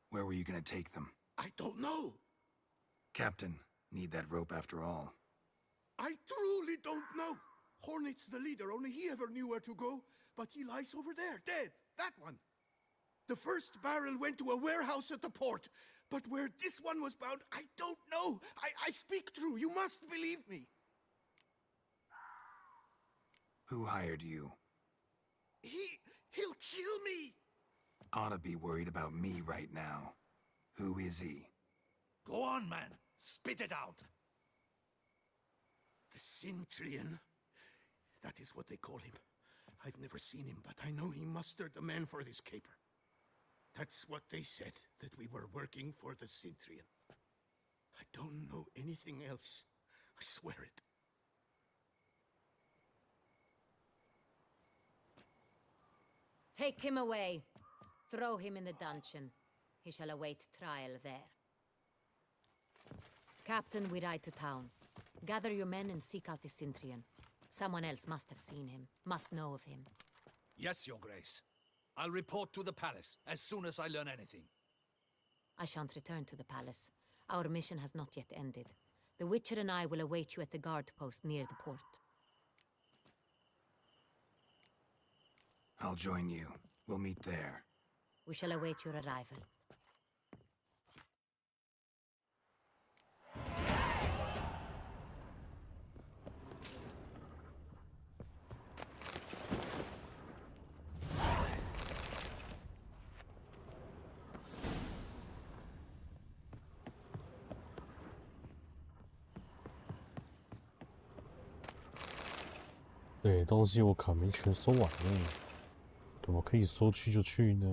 Where were you gonna take them? I don't know. Captain, need that rope after all. I truly don't know. Hornet's the leader, only he ever knew where to go. But he lies over there, dead. That one. The first barrel went to a warehouse at the port. But where this one was bound, I don't know. I speak true. You must believe me. Who hired you? He'll kill me. Oughta be worried about me right now. Who is he? Go on, man. Spit it out. The Cintrian. That is what they call him. I've never seen him, but I know he mustered the men for this caper. That's what they said, that we were working for the Cintrian. I don't know anything else. I swear it. Take him away. Throw him in the dungeon. He shall await trial there. Captain, we ride to town. Gather your men and seek out the Cintrian. Someone else must have seen him, must know of him. Yes, Your Grace. I'll report to the palace as soon as I learn anything. I shan't return to the palace. Our mission has not yet ended. The Witcher and I will await you at the guard post near the port. I'll join you. We'll meet there. We shall await your arrival.对，东西我可没全收完呢，怎么可以说去就去呢？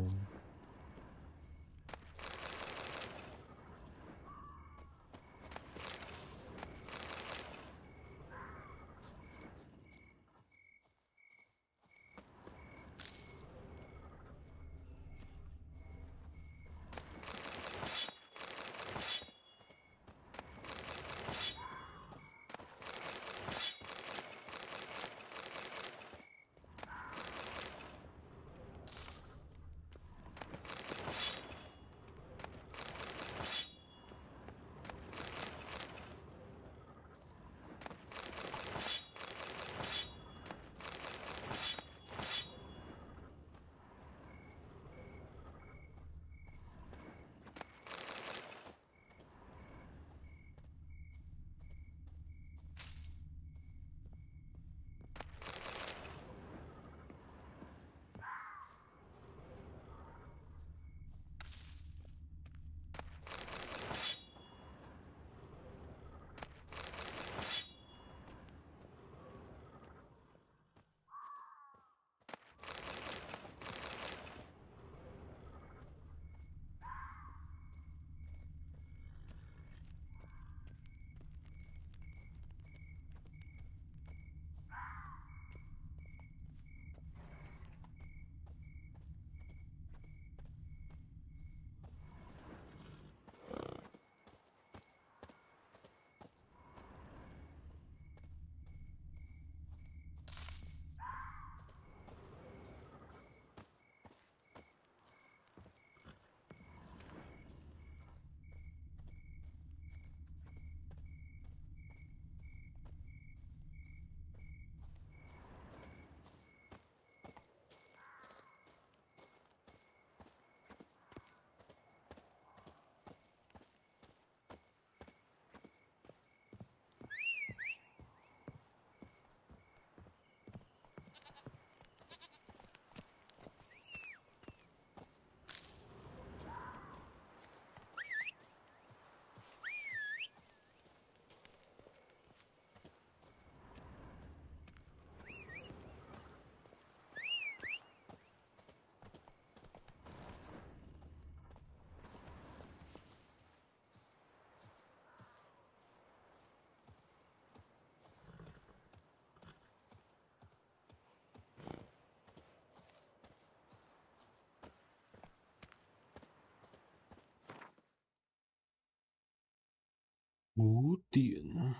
点，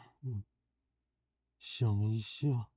想一下。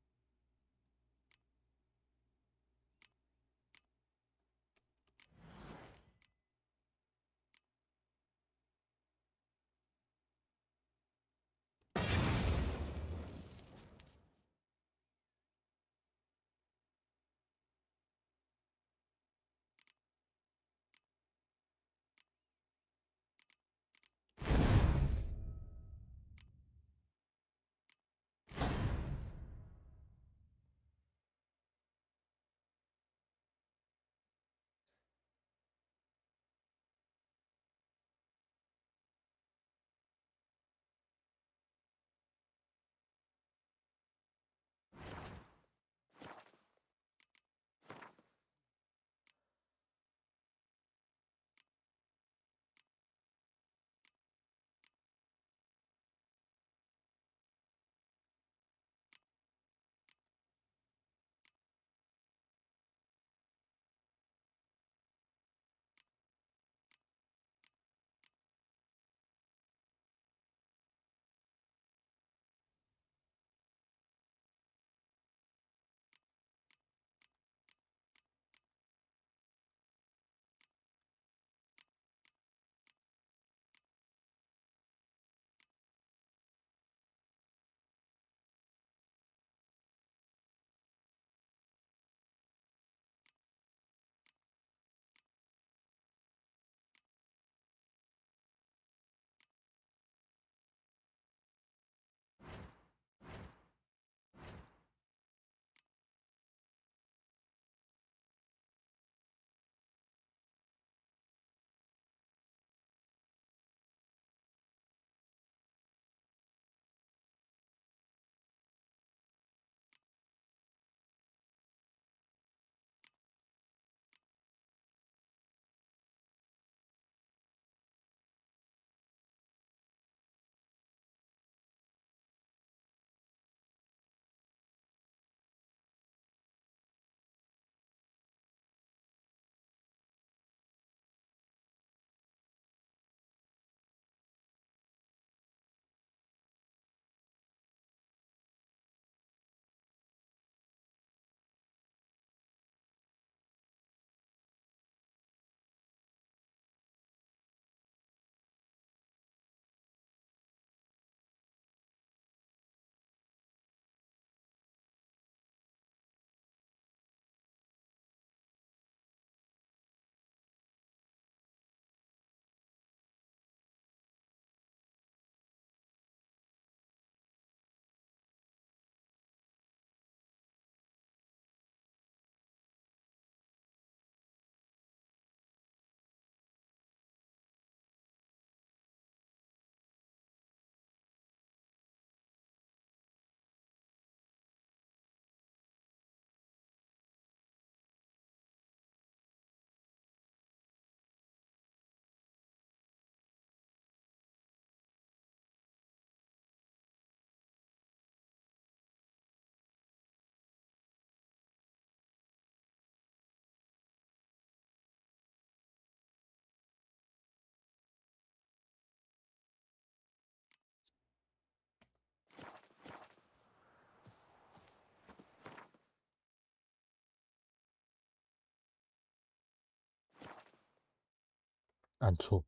按错。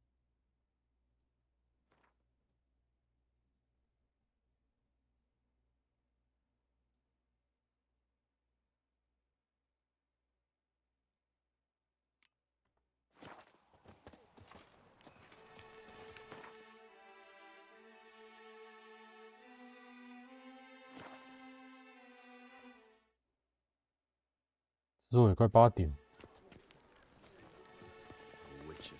之后也快8点。Witcher.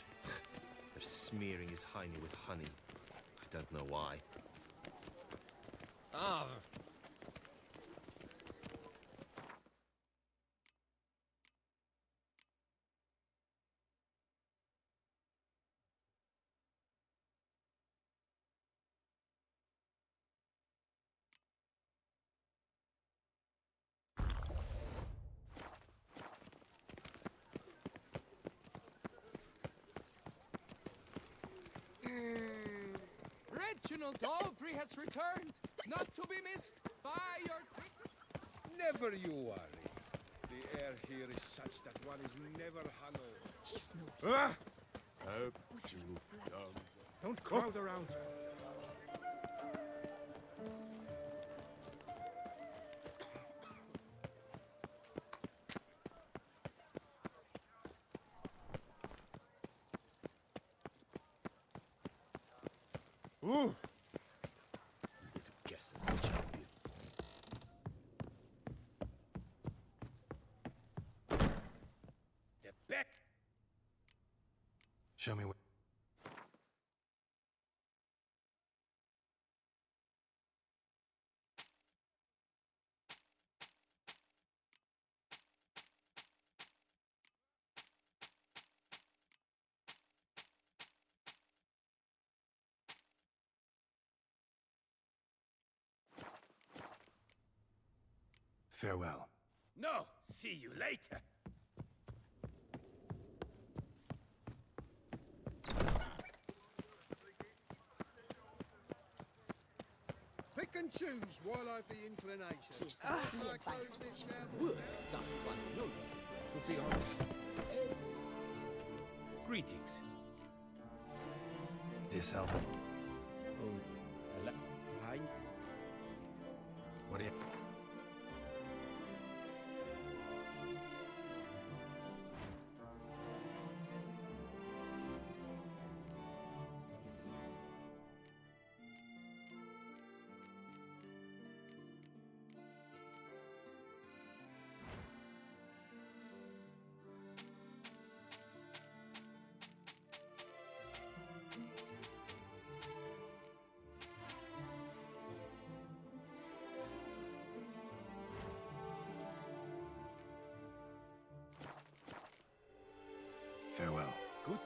They're smearing his hiney with honey. I don't know why. Ah. original Dobry has returned, not to be missed by your... Never you worry. The air here is such that one is never hollow. He's no... Don't crowd around her. Ooh! You get to guess as a champion. Get back! Show me where. Farewell. No! See you later! Pick and choose while I've the inclination. Here's some free advice. Work doth one know, to be honest. Greetings. Yes, Alvin. What do you... Farewell. Good.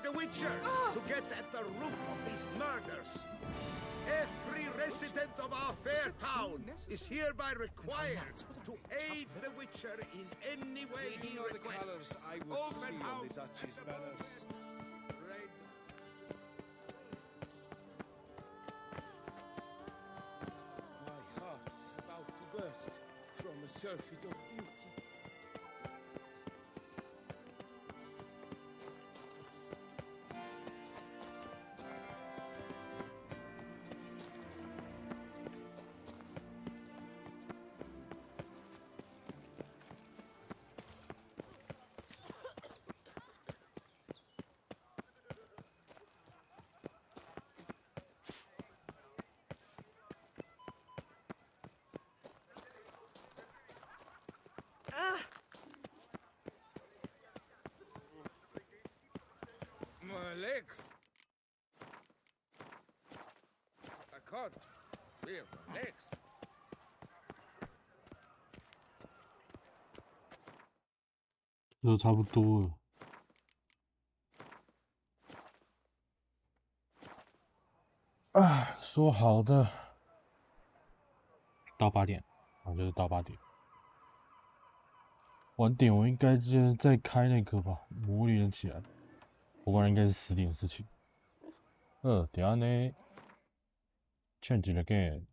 The Witcher to get at the root of these murders. Every resident of our fair town is hereby required to aid the Witcher in any way he requests. I would Open see on house the Duchy's banners. My heart's about to burst from a surfeit of beauty. My legs. I can't feel my legs. 就差不多了。啊，说好的到8点，就是到8点。晚点我应该就是再开那个吧，魔力人起来。我本来应该是10点的事情。等下呢 ，change again。